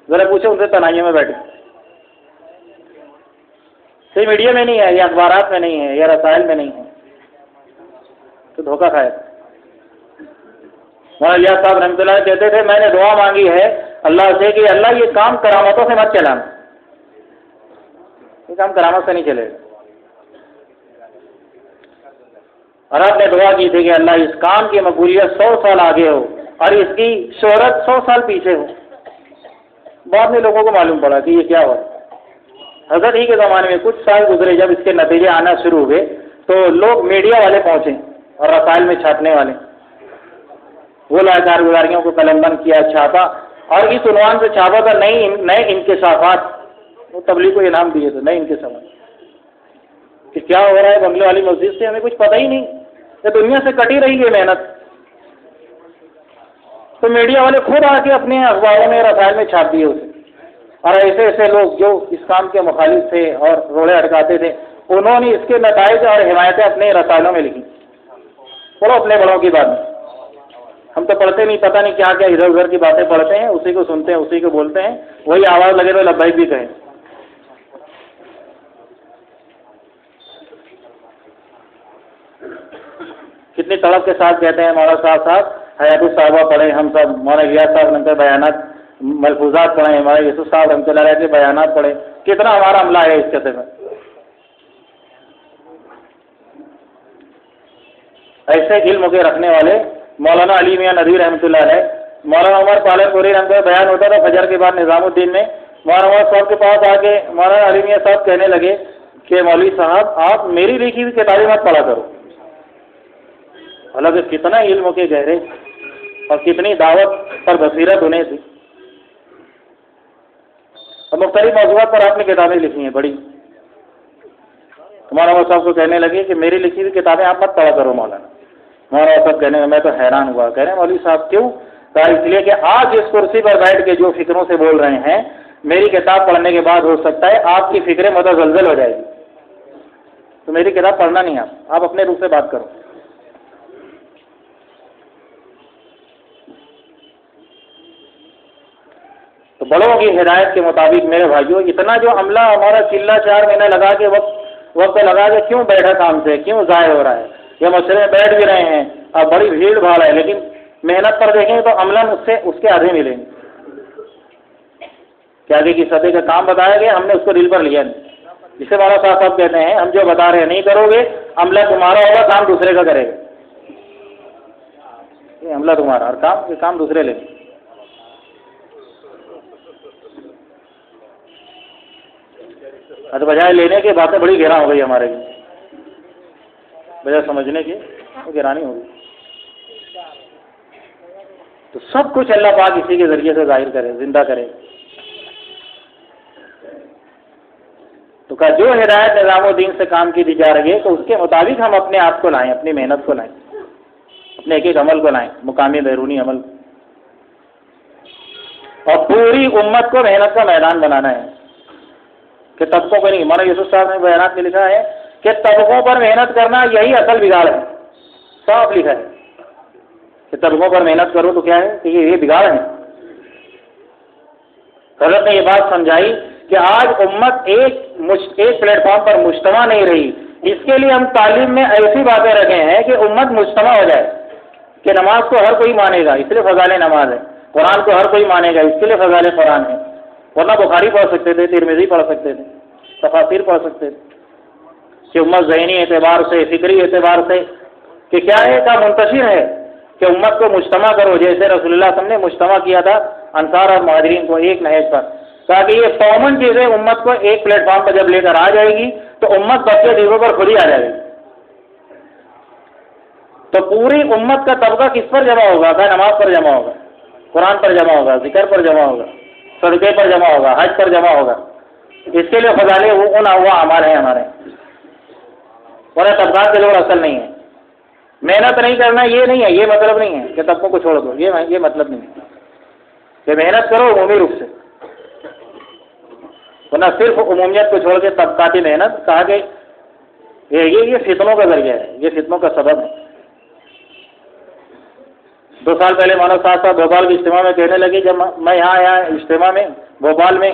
ذرا پوچھو ان سے تنہائیوں میں بیٹھے. یہ میڈیا میں نہیں ہے، یہ اخبارات میں نہیں ہے، یہ رسائل میں نہیں ہے تو دھوکہ کھائے. مولانا صاحب رحمۃ اللہ کہتے تھے میں نے دعا مانگی ہے اللہ سے کہ اللہ یہ کام کرامتوں سے مت چلانا. یہ کام کرامت سے نہیں چلے گا. اور آپ نے دعا کی تھی کہ اللہ اس کام کی مقبولیت 100 سال آگے ہو اور اس کی شہرت 100 سال پیچھے ہو. بعد میں لوگوں کو معلوم پڑا کہ یہ کیا ہوا. حضرت ہی کے زمانے میں کچھ سال گزرے جب اس کے نتیجے آنا شروع ہوئے تو لوگ میڈیا والے پہنچے اور رسائل میں چھاپنے والے وہ کارگزاریوں کو قلم بند کیا، چھاپا اور اس عنوان سے چھاپا تھا نئے انکشافات. وہ تبلیغ کو انعام دیے تھے نئے انکشافات کہ کیا ہو رہا ہے بنگلے والی مسجد سے ہمیں کچھ پتہ ہی نہیں، یہ دنیا سے کٹی رہی ہے محنت. تو میڈیا والے خود آ کے اپنے اخباروں میں رسائل میں چھاپ دیے اسے. اور ایسے لوگ جو اس کام کے مخالف تھے اور روڑے اٹکاتے تھے انہوں نے اس کے نتائج اور حمایتیں اپنے رسائلوں میں لکھی. پڑھو اپنے بڑوں کی بات. ہم تو پڑھتے نہیں، پتہ نہیں کیا کیا ادھر ادھر کی باتیں پڑھتے ہیں، اسی کو سنتے ہیں، اسی کو بولتے ہیں، وہی آواز لگے تو لبیک بھی کہیں. کتنی تڑپ کے ساتھ کہتے ہیں مولانا صاحب حیات الصحابہ پڑھیں ہم سب، مولانا غیاث صاحب نے بیانات ملفوظات پڑھیں، مولانا یوسف صاحب رحمۃ اللہ علیہ کے بیانات پڑھیں. کتنا ہمارا عملہ ہے اس قطعے میں. ایسے علم کے رکھنے والے مولانا علی میاں ندوی رحمۃ اللہ علیہ، مولانا عمر پالن پوری رحمۃ اللہ بیان ہوتا تھا فجر کے بعد نظام الدین میں. مولانا عمر صاحب کے پاس آ کے مولانا علی میاں صاحب کہنے لگے کہ مولوی صاحب آپ میری لکھی ہوئی کتابیں مت پڑھا کرو. حالانکہ کتنا علم کے گہرے اور کتنی دعوت پر بصیرت انہیں تھی اور مختلف موضوعات پر آپ نے کتابیں لکھی ہیں بڑی. مولانا صاحب کو کہنے لگے کہ میری لکھی ہوئی کتابیں آپ مت پڑھا کرو. مولانا صاحب کہنے میں تو حیران ہوا. کہہ رہے ہیں مولوی صاحب کیوں؟ کہا اس لیے کہ آج اس کرسی پر بیٹھ کے جو فکروں سے بول رہے ہیں میری کتاب پڑھنے کے بعد ہو سکتا ہے آپ کی فکر متزلزل ہو جائے گی، تو میری کتاب پڑھنا نہیں، آپ اپنے روح سے بات کرو۔ تو بڑوں کی ہدایت کے مطابق میرے بھائیوں، اتنا جو عملہ ہمارا چلا 4 مہینے لگا کے وقت لگا کے کیوں بیٹھا کام سے، کیوں ضائع ہو رہا ہے؟ یہ مشورے میں بیٹھ بھی رہے ہیں اور بڑی بھیڑ بھاڑ ہے، لیکن محنت پر دیکھیں تو عملاً اس کے آدھے ملیں گے کہ آگے کی سطح کا کام بتایا گیا، ہم نے اس کو دل پر لیا نہیں۔ جسے والا صاحب کہتے ہیں ہم جو بتا رہے ہیں نہیں کرو گے، عملہ تمہارا ہوگا، کام دوسرے کا کرے گا۔ یہ عملہ تمہارا اور کام دوسرے لیں گے۔ تو بجائے لینے کی باتیں بڑی گہرا ہو گئی ہمارے لیے، بجائے سمجھنے کی وہ گہرانی ہو گئی۔ تو سب کچھ اللہ پاک اسی کے ذریعے سے ظاہر کرے، زندہ کرے۔ تو کہا جو ہدایت نظام و دین سے کام کی دی جا رہی ہے تو اس کے مطابق ہم اپنے آپ کو لائیں، اپنی محنت کو لائیں، اپنے ایک ایک عمل کو لائیں، مقامی بیرونی عمل، اور پوری امت کو محنت کا میدان بنانا ہے کہ طبقوں کو نہیں۔ مولانا یوسف صاحب نے بیانات میں لکھا ہے کہ طبقوں پر محنت کرنا یہی اصل بگاڑ ہے، صاف لکھا ہے کہ طبقوں پر محنت کرو تو کیا ہے کہ یہ بگاڑ ہے۔ حضرت نے یہ بات سمجھائی کہ آج امت ایک پلیٹ فارم پر مجتمع نہیں رہی، اس کے لیے ہم تعلیم میں ایسی باتیں رکھے ہیں کہ امت مجتمع ہو جائے کہ نماز کو ہر کوئی مانے گا، اس لیے فضائل نماز ہے، قرآن کو ہر کوئی مانے گا، اس کے لیے فضائل قرآن ہے، ورنہ بخاری پڑھ سکتے تھے، ترمذی پڑھ سکتے تھے، تفاسیر پڑھ سکتے تھے، کہ امت ذہنی اعتبار سے، فکری اعتبار سے کہ کیا ہے کا منتشر ہے کہ امت کو مجتمع کرو، جیسے رسول اللہ صلی اللہ علیہ وسلم نے مجتمع کیا تھا انصار اور مہاجرین کو ایک نہج پر، تاکہ یہ کامن چیزیں امت کو ایک پلیٹ فارم پر جب لے کر آ جائے گی تو امت بچے چیزوں پر خود ہی آ جائے گی۔ تو پوری امت کا طبقہ کس پر جمع ہوگا؟ نماز پر جمع ہوگا، قرآن پر جمع ہوگا، ذکر پر جمع ہوگا، صدقے پر جمع ہوگا، حج پر جمع ہوگا۔ اس کے لیے فضائل وہ اعمال ہیں ہمارے، ورنہ طبقات کے لوگ اصل نہیں ہیں۔ محنت نہیں کرنا یہ نہیں ہے، یہ مطلب نہیں ہے کہ طبقوں کو چھوڑ دو، یہ مطلب نہیں ہے کہ محنت کرو عمومی روپ سے، ورنہ صرف عمومیت کو چھوڑ کے طبقاتی محنت کہا کہ یہ فتنوں کا ذریعہ ہے، یہ فتنوں کا سبب ہے۔ 2 سال پہلے مولانا صاحب بھوپال کے اجتماع میں کہنے لگے، جب میں یہاں آیا اجتماع میں بھوپال میں،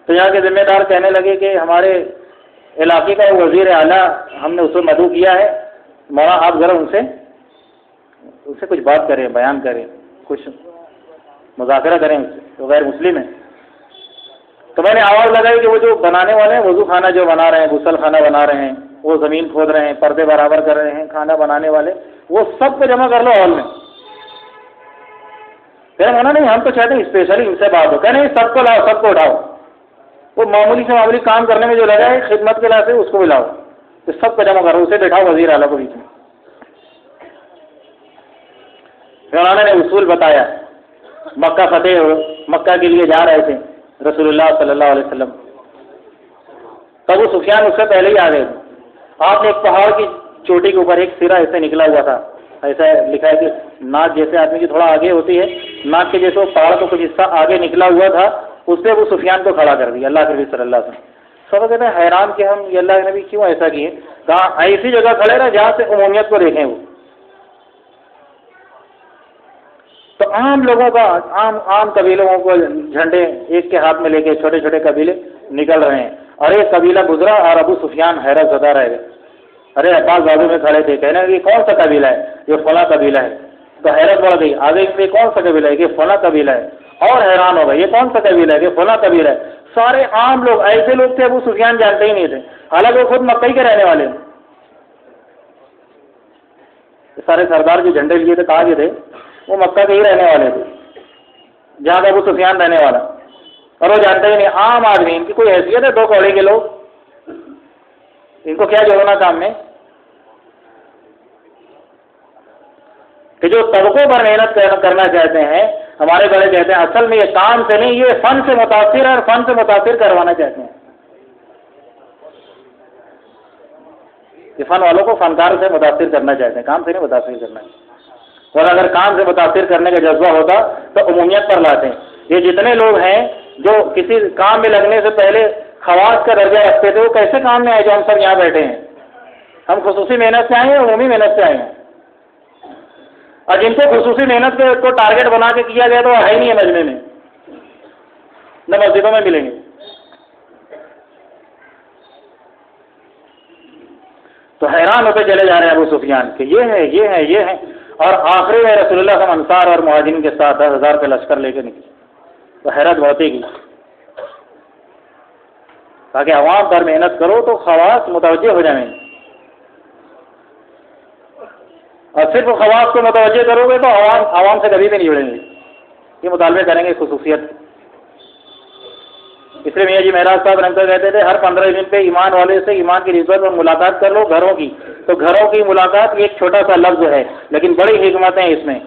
تو یہاں کے ذمہ دار کہنے لگے کہ ہمارے علاقے کا وزیر اعلیٰ ہم نے اسے مدعو کیا ہے، مولانا آپ ذرا ان سے کچھ بات کریں، بیان کریں، کچھ مذاکرہ کریں اس سے، تو غیر مسلم ہے۔ تو میں نے آواز لگائی کہ وہ جو بنانے والے ہیں، وضو خانہ جو بنا رہے ہیں، غسل خانہ بنا رہے ہیں، وہ زمین کھود رہے ہیں، پردے برابر کر رہے ہیں، کھانا بنانے والے، وہ سب کو جمع کر لو ہال میں۔ کہہ رہے نہیں، ہم تو چاہتے ہیں اسپیشلی ان سے بات ہو۔ کہہ نہیں، سب کو لاؤ، سب کو اٹھاؤ، وہ معمولی سے معمولی کام کرنے میں جو لگا ہے خدمت کے لحاظ سے اس کو بھی لاؤ، تو سب کو جمع کرو، اسے بٹھاؤ وزیر اعلیٰ کو بیچ میں۔ پھر انہوں نے اصول بتایا، مکہ کے لیے جا رہے تھے رسول اللہ صلی اللہ علیہ وسلم، تب وہ سفیان اس سے پہلے ہی آ گئے تھے۔ آپ نے ایک پہاڑ کی چوٹی کے اوپر ایک سرا ایسے نکلا ہوا تھا، ایسا لکھا ہے کہ ناک جیسے آدمی کی تھوڑا آگے ہوتی ہے، ناک کے جیسے وہ پہاڑ کا کچھ حصہ آگے نکلا ہوا تھا، اس سے وہ سفیان کو کھڑا کر دیا اللہ کے نبی صلی اللہ علیہ وسلم۔ سب کہتے ہیں حیران کہ ہم یہ اللہ کے نبی کیوں ایسا کیے؟ کہا ایسی جگہ کھڑے رہے جہاں سے عمومیت کو دیکھیں وہ۔ تو عام لوگوں کا عام قبیلوں کو جھنڈے ایک کے ہاتھ میں لے کے چھوٹے چھوٹے قبیلے نکل رہے ہیں، اور ایک قبیلہ گزرا اور ابو سفیان حیرت زدہ رہ گئے۔ ارے عباس بازو میں کھڑے تھے، کہنے یہ کون سا قبیلہ ہے؟ یہ فلاں قبیلہ ہے۔ تو حیرت بڑھ گئی، آگے یہ کون سا قبیلہ ہے؟ یہ فلاں قبیلہ ہے، اور حیران ہو گئے یہ کون سا قبیلہ ہے؟ یہ فلاں قبیلہ ہے۔ سارے عام لوگ، ایسے لوگ تھے ابو سفیان جانتے ہی نہیں تھے، حالانکہ وہ خود مکہ ہی کے رہنے والے ہیں۔ سارے سردار جو جھنڈے لیے تھے کہا گئے تھے وہ مکہ کے ہی رہنے والے تھے جہاں کا ابو سفیان رہنے والا، اور وہ جانتے ہی نہیں، عام آدمی، ان کی کوئی حیثیت ہے؟ 2 کوڑے کے لوگ، ان کو کیا جوڑنا کام میں؟ کہ جو طبقوں پر محنت کرنا چاہتے ہیں، ہمارے بڑے کہتے ہیں اصل میں یہ کام سے نہیں، یہ فن سے متاثر ہے اور فن سے متاثر کروانا چاہتے ہیں۔ یہ فن والوں کو فنکار سے متاثر کرنا چاہتے ہیں، کام سے نہیں متاثر کرنا ہے۔ اور اگر کام سے متاثر کرنے کا جذبہ ہوتا تو عمومیت پر لاتے ہیں۔ یہ جتنے لوگ ہیں جو کسی کام میں لگنے سے پہلے خواص کا درجہ رکھتے تھے، وہ کیسے کام میں آئے جو ہم سب یہاں بیٹھے ہیں؟ ہم خصوصی محنت سے آئے ہیں، عمومی محنت سے آئے ہیں، اور جن کو خصوصی محنت کو ٹارگیٹ بنا کے کیا گیا تو وہ ہے ہی نہیں ہے مجمع میں، نہ مسجدوں میں ملیں گے۔ تو حیران ہوتے چلے جا رہے ہیں ابو سفیان کہ یہ ہے، یہ ہے، یہ ہے، اور آخری میں رسول اللہ صلی اللہ علیہ وسلم انصار اور مہاجرین کے ساتھ 10,000 کا لشکر لے کے نکلے، تو حیرت بہت ہی کی، تاکہ عوام پر محنت کرو تو خواص متوجہ ہو جائیں، اور صرف خواص کو متوجہ کرو گے تو عوام سے کبھی بھی نہیں جڑیں گے، یہ مطالبے کریں گے خصوصیت۔ اس لیے میاں جی مہراج صاحب رحمۃ اللہ کہتے تھے ہر 15 دن پہ ایمان والے سے ایمان کی نسبت پر ملاقات کر لو گھروں کی، تو گھروں کی ملاقات ایک چھوٹا سا لفظ ہے لیکن بڑی حکمت ہیں اس میں،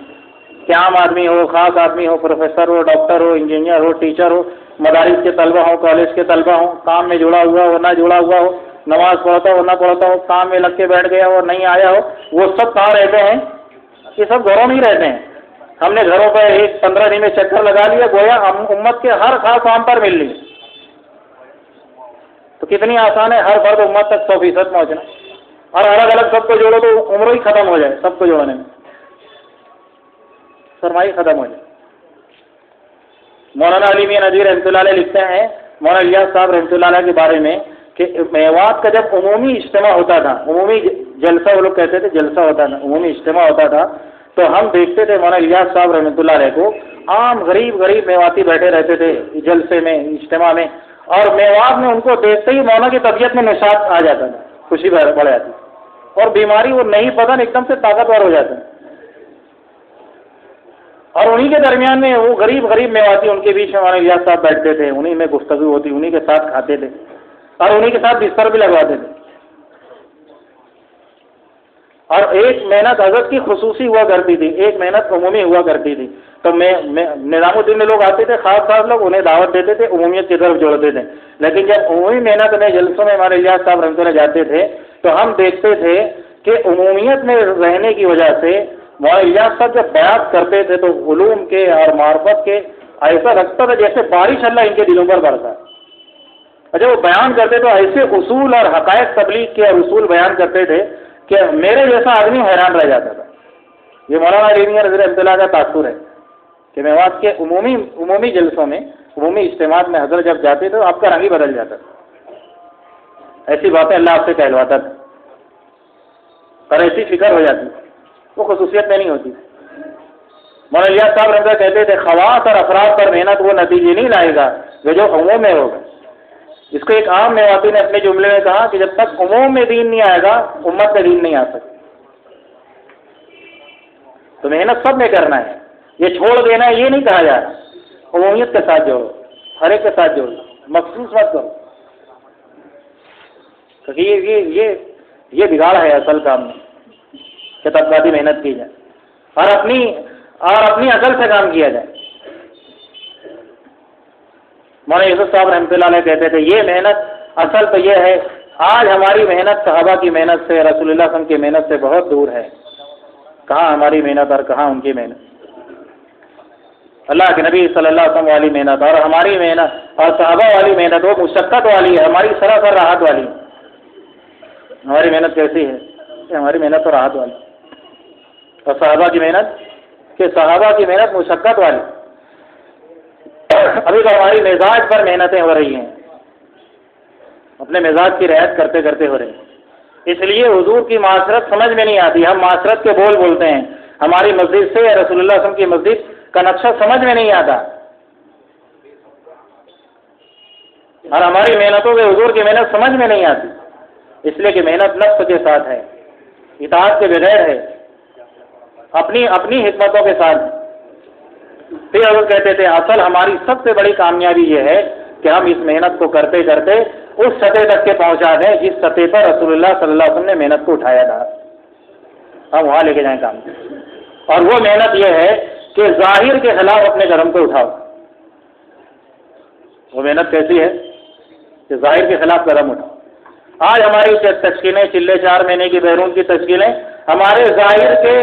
کہ عام آدمی ہو، خاص آدمی ہو، پروفیسر ہو، ڈاکٹر ہو، انجینئر ہو، ٹیچر ہو، مدارس کے طلبہ ہوں، کالج کے طلبہ ہوں، کام میں جڑا ہوا ہو نہ جڑا ہوا ہو، نماز پڑھتا ہو نہ پڑھتا ہو، کام میں لگ کے بیٹھ گیا ہو نہیں آیا ہو، وہ سب کہاں رہتے ہیں؟ یہ سب گھروں میں ہی رہتے ہیں۔ ہم نے گھروں پر ایک 15 دن میں چکر لگا لیا، گویا ہم امت کے ہر خاص کام پر مل لی، تو کتنی آسان ہے ہر فرد امت تک 100% پہنچنا، اور الگ الگ سب کو جوڑو تو عمر ہی ختم ہو جائے، سب کو جوڑنے میں سرمائی ختم ہو جائے۔ مولانا علی میاں ندوی رحمۃ اللہ علیہ لکھتے ہیں مولانا الیاس صاحب رحمۃ اللہ علیہ کے بارے میں کہ میوات کا جب عمومی اجتماع ہوتا تھا، عمومی جلسہ وہ لوگ کہتے تھے جلسہ ہوتا تھا، عمومی اجتماع ہوتا تھا، تو ہم دیکھتے تھے مولانا الیاس صاحب رحمۃ اللہ علیہ کو عام غریب میواتی بیٹھے رہتے تھے جلسے میں، اجتماع میں، اور میوات میں ان کو دیکھتے ہی مولانا کی طبیعت میں نشاط آ جاتا تھا، خوشی بڑھ جاتی، اور بیماری وہ نہیں پتہ ایک دم سے طاقتور ہو جاتے ہیں، اور انہی کے درمیان میں وہ غریب میواتی ان کے بیچ میں مولانا الیاس صاحب بیٹھتے تھے، انہی میں گفتگو ہوتی، انہی کے ساتھ کھاتے تھے اور انہی کے ساتھ بستر بھی لگواتے تھے۔ اور ایک محنت حضرت کی خصوصی ہوا کرتی تھی، ایک محنت عمومی ہوا کرتی تھی، تو نظام الدین میں لوگ آتے تھے، خاص لوگ انہیں دعوت دیتے تھے، عمومیت کی طرف جوڑتے تھے، لیکن جب عمومی محنت میں جلسوں میں ہمارے الیاس صاحب رحمۃ اللہ جاتے تھے تو ہم دیکھتے تھے کہ عمومیت میں رہنے کی وجہ سے مولانا الیاس صاحب جب بیعت کرتے تھے تو علوم کے اور معرفت کے ایسا لگتا تھا جیسے بارش اللہ ان کے دلوں پر برسا، اور جب وہ بیان کرتے تو ایسے اصول اور حقائق تبلیغ کے اور اصول بیان کرتے تھے کہ میرے جیسا آدمی حیران رہ جاتا تھا۔ یہ مولانا علی میاں ندوی رحمۃ اللہ کا تاثر ہے کہ میوات کے عمومی جلسوں میں، عمومی اجتماعات میں حضرت جب جاتے تو آپ کا رنگ ہی بدل جاتا تھا، ایسی باتیں اللہ آپ سے کہلواتا تھا اور ایسی فکر ہو جاتی، وہ خصوصیت میں نہیں ہوتی۔ مولانا الیاس صاحب رحمۃ اللہ کہتے تھے خواص اور افراد پر محنت وہ نتیجے نہیں لائے گا جو عموم میں ہوگا۔ اس کو ایک عام میواتی نے اپنے جملے میں کہا کہ جب تک عموم میں دین نہیں آئے گا امت میں دین نہیں آ سکتا، تو محنت سب میں کرنا ہے، یہ چھوڑ دینا ہے یہ نہیں کہا جا رہا، عمومیت کے ساتھ جوڑو، ہر ایک کے ساتھ جوڑو، مخصوص مت کرو، کیونکہ یہ بگاڑ ہے اصل کام میں کہ طبقاتی محنت کی جائے اور اپنی عقل سے کام کیا جائے۔ مولانا یوسف صاحب رحمۃ اللہ علیہ کہتے تھے یہ محنت اصل تو یہ ہے، آج ہماری محنت صحابہ کی محنت سے، رسول اللہ صلی اللہ علیہ وسلم کی محنت سے بہت دور ہے، کہاں ہماری محنت اور کہاں ان کی محنت، اللہ کے نبی صلی اللہ علیہ وسلم والی محنت اور ہماری محنت اور صحابہ والی محنت وہ مشقت والی ہے، ہماری سراسر راحت والی ہے۔ ہماری محنت کیسی ہے کہ ہماری محنت تو راحت والی، اور صحابہ کی محنت مشقت والی۔ ابھی تو ہماری مزاج پر محنتیں ہو رہی ہیں، اپنے مزاج کی رعایت کرتے کرتے ہو رہی ہیں، اس لیے حضور کی معاشرت سمجھ میں نہیں آتی، ہم معاشرت کے بول بولتے ہیں، ہماری مسجد سے رسول اللہ صلی اللہ علیہ وسلم کی مسجد کا نقشہ سمجھ میں نہیں آتا، اور ہماری محنتوں سے حضور کی محنت سمجھ میں نہیں آتی، اس لیے کہ محنت نفس کے ساتھ ہے، اطاعت کے بغیر ہے، اپنی حکمتوں کے ساتھ۔ پھر حضرت کہتے تھے اصل ہماری سب سے بڑی کامیابی یہ ہے کہ ہم اس محنت کو کرتے کرتے اس سطح تک کے پہنچا دیں جس سطح پر رسول اللہ صلی اللہ علیہ وسلم نے محنت کو اٹھایا تھا، ہم وہاں لے کے جائیں کام، اور وہ محنت یہ ہے کہ ظاہر کے خلاف اپنے کرم کو اٹھاؤ۔ وہ محنت کیسی ہے کہ ظاہر کے خلاف قدم اٹھاؤ۔ آج ہماری تشکیلیں چلے 4 مہینے کی بیرون کی تشکیلیں ہمارے ظاہر کے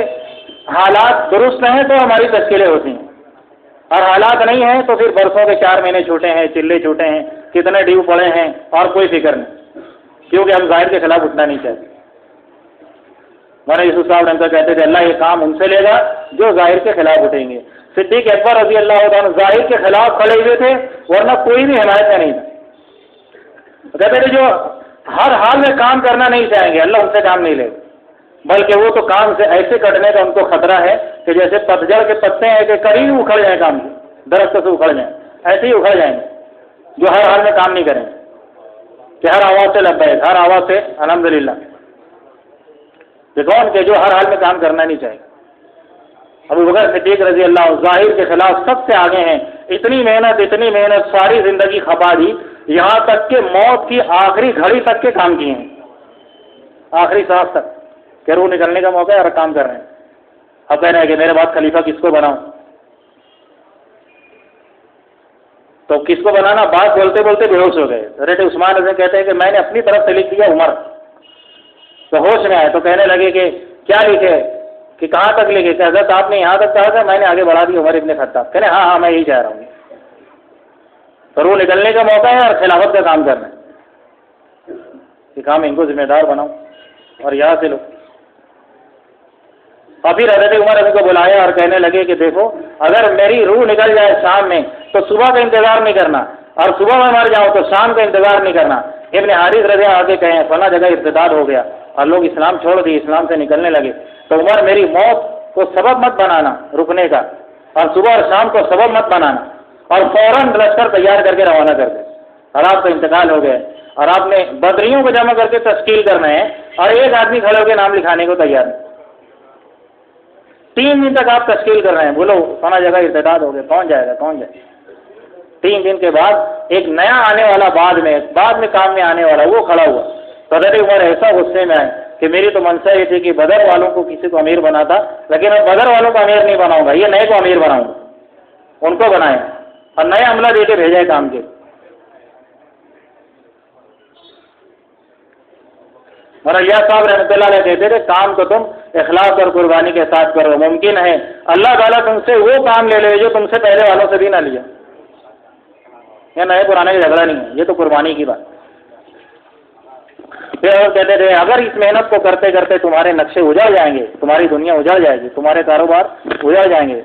حالات درست ہیں تو ہماری تشکیلیں ہوتی ہیں، اور حالات نہیں ہیں تو پھر برسوں کے 4 مہینے چھوٹے ہیں، چلے چھوٹے ہیں، کتنے ڈیو پڑے ہیں اور کوئی فکر نہیں، کیونکہ ہم ظاہر کے خلاف اٹھنا نہیں چاہتے۔ مولانا یوسف صاحب رحمۃ اللہ کہتے تھے اللہ یہ کام ان سے لے گا جو ظاہر کے خلاف اٹھیں گے۔ صدیق اکبر رضی اللہ عنہ ظاہر کے خلاف کھڑے ہوئے تھے ورنہ کوئی بھی حمایت کا نہیں تھا۔ کہتے تھے جو ہر حال میں کام کرنا نہیں چاہیں گے اللہ ان سے کام نہیں لے گا، بلکہ وہ تو کام سے ایسے کٹنے کا ان کو خطرہ ہے کہ جیسے پتجھڑ کے پتے ہیں کہ قریب اکھڑ جائیں، کام سے درخت سے اکھڑ جائیں، ایسے ہی اکھڑ جائیں گے جو ہر حال میں کام نہیں کریں گے کہ ہر آواز سے لبیک، ہر آواز سے الحمدللہ، کہ کون کہ جو ہر حال میں کام کرنا نہیں چاہیے۔ ابو بکر صدیق رضی اللہ ظاہر کے خلاف سب سے آگے ہیں، اتنی محنت ساری زندگی کھپا دی، یہاں تک کہ موت کی آخری گھڑی تک کے کام کیے ہیں، آخری سانس تک کہ روح نکلنے کا موقع ہے اور کام کر رہے ہیں۔ اب کہہ رہے ہیں کہ میرے بعد خلیفہ کس کو بناؤں، تو کس کو بنانا، بات بولتے بولتے بے ہوش ہو گئے۔ حضرت عثمان رضی کہتے ہیں کہ میں نے اپنی طرف سے لکھ دیا عمر، تو ہوش میں آئے تو کہنے لگے کہ کیا لکھے، کہ کہاں تک لکھے، کہ حضرت آپ نے یہاں تک کہا تھا، میں نے آگے بڑھا دی عمر ابن خطاب۔ کہنے ہاں میں یہی چاہ رہا ہوں، تو روح نکلنے کا موقع ہے اور خلافت کا کام کرنا ہے، کہ کام ان کو ذمہ دار بناؤ اور یہاں سے لو۔ اور پھر حضرت عمر رضی کو بلایا اور کہنے لگے کہ دیکھو اگر میری روح نکل جائے شام میں تو صبح کا انتظار نہیں کرنا، اور صبح میں مر جاؤں تو شام کا انتظار نہیں کرنا۔ ابن حارث رضی آگے کہیں فلاں جگہ ارتداد ہو گیا اور لوگ اسلام چھوڑ دیے، اسلام سے نکلنے لگے، تو عمر میری موت کو سبب مت بنانا رکنے کا، اور صبح اور شام کو سبب مت بنانا، اور فوراً لشکر تیار کر کے روانہ کر دے۔ اور آپ کا انتقال ہو گیا اور آپ نے بدریوں کو جمع کر کے تشکیل کرنا ہے اور ایک آدمی کھڑے ہو کے نام لکھانے کو تیار نہیں۔ 3 دن تک آپ تشکیل کر رہے ہیں، بولو فلاں جگہ ارتداد ہو گیا، کون جائے گا کون جائے گا۔ 3 دن کے بعد ایک نیا آنے والا بعد میں کام میں آنے والا وہ کھڑا ہوا، تو حضرت عمر ایسا غصے میں آئے کہ میری تو منشا یہ تھی کہ بدر والوں کو کسی کو امیر بناتا، لیکن اب بدر والوں کو امیر نہیں بناؤں گا، یہ نئے کو امیر بناؤں گا۔ ان کو بنائے اور نئے عملہ دے کے بھیجے کام کے۔ اور اللہ صاحب رحمۃ اللہ علیہ کہتے تھے کام تو تم اخلاص اور قربانی کے ساتھ کرو، ممکن ہے اللہ تعالیٰ تم سے وہ کام لے لے جو تم سے پہلے والوں سے بھی نہ لیا۔ یہ نئے پرانے کا جھگڑا نہیں ہے، یہ تو قربانی کی بات۔ پھر اور کہتے تھے اگر اس محنت کو کرتے کرتے تمہارے نقشے اجڑ جائیں گے، تمہاری دنیا اجڑ جائے گی، تمہارے کاروبار اجڑ جائیں گے،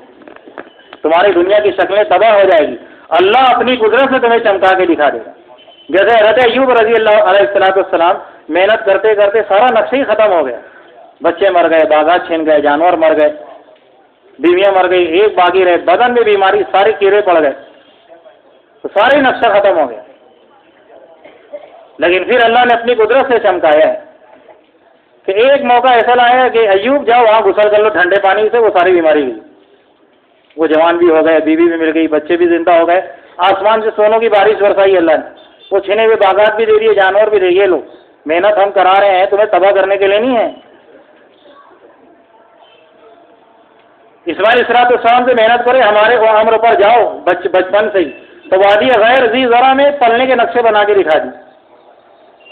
تمہاری دنیا کی شکلیں تباہ ہو جائے گی، اللہ اپنی قدرت سے تمہیں چمکا کے دکھا دے گا۔ جیسے حضرت ایوب رضی اللہ علیہ السلام محنت کرتے کرتے سارا نقشہ ہی ختم ہو گیا، بچے مر گئے، باغات چھن گئے، جانور مر گئے، بیویاں مر گئی، ایک باغی رہے، بدن میں بیماری، سارے کیڑے پڑ گئے، تو سارے نقشہ ختم ہو گیا۔ لیکن پھر اللہ نے اپنی قدرت سے چمکایا ہے کہ ایک موقع ایسا لایا کہ ایوب جاؤ وہاں غسل کر لو ٹھنڈے پانی سے، وہ ساری بیماری گئی، وہ جوان بھی ہو گئے، بیوی بھی مل گئی، بچے بھی زندہ ہو گئے، آسمان سے سونوں کی بارش برسائی اللہ نے، وہ چھنے ہوئے باغات بھی دے دیے، جانور بھی دے دیے۔ لو محنت ہم کرا رہے ہیں تمہیں تباہ کرنے کے لیے نہیں ہے۔ اسماعیل علیہ السلام سے محنت کرے، ہمارے عمر پر جاؤ بچپن سے ہی، تو وادی غیر ذی زرع میں پلنے کے نقشے بنا کے دکھا دی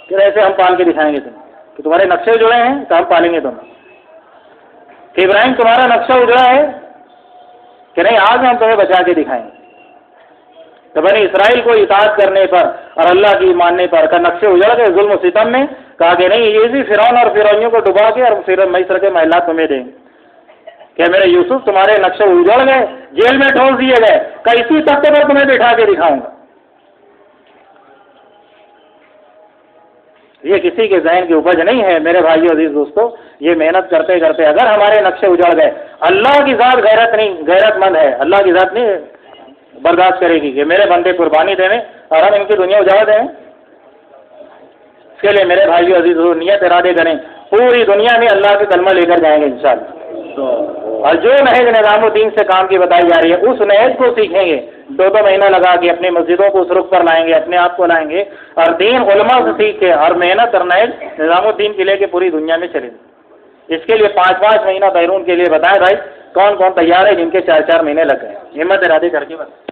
کہ ایسے ہم پال کے دکھائیں گے تمہیں، کہ تمہارے نقشے جڑے ہیں تو ہم پالیں گے تمہیں، کہ ابراہیم تمہارا نقشہ اجڑا ہے کہ نہیں، آج ہم تمہیں بچا کے دکھائیں گے۔ تو بنی اسرائیل کو اطاعت کرنے پر اور اللہ کی ماننے پر کا نقشے اجڑ گئے، ظلم و ستم میں کہا کہ نہیں یہ بھی فرعون اور فرعونیوں کو ڈبا کے اور پھر مصر کے محلات تمہیں دیں گے، کہ میرے یوسف تمہارے نقشے اجڑ گئے، جیل میں ٹھونس دیے گئے، کیسی تختے پر تمہیں بٹھا کے دکھاؤں گا۔ یہ کسی کے ذہن کی اپج نہیں ہے میرے بھائیو عزیز دوستو، یہ محنت کرتے کرتے اگر ہمارے نقشے اجڑ گئے، اللہ کی ذات غیرت مند ہے، اللہ کی ذات نہیں برداشت کرے گی کہ میرے بندے قربانی دیں اور ہم ان کی دنیا اجاڑ دیں۔ اس کے لیے میرے بھائیو عزیز نیت ارادے کریں، پوری دنیا میں اللہ کے کلمہ لے کر جائیں گے انشاءاللہ، اور جو نہج نظام الدین سے کام کی بتائی جا رہی ہے اس نہج کو سیکھیں گے، 2 مہینہ لگا کے اپنی مسجدوں کو اس رخ پر لائیں گے، اپنے آپ کو لائیں گے، اور دین علماء سے سیکھ کے اور محنت اور نہج نظام الدین کے لے کے پوری دنیا میں چلیں گے۔ اس کے لیے 5 مہینہ بیرون کے لیے بتائیں بھائی کون کون تیار ہے جن کے 4 مہینے لگ گئے، ہمت ارادے کر کے بتائیں۔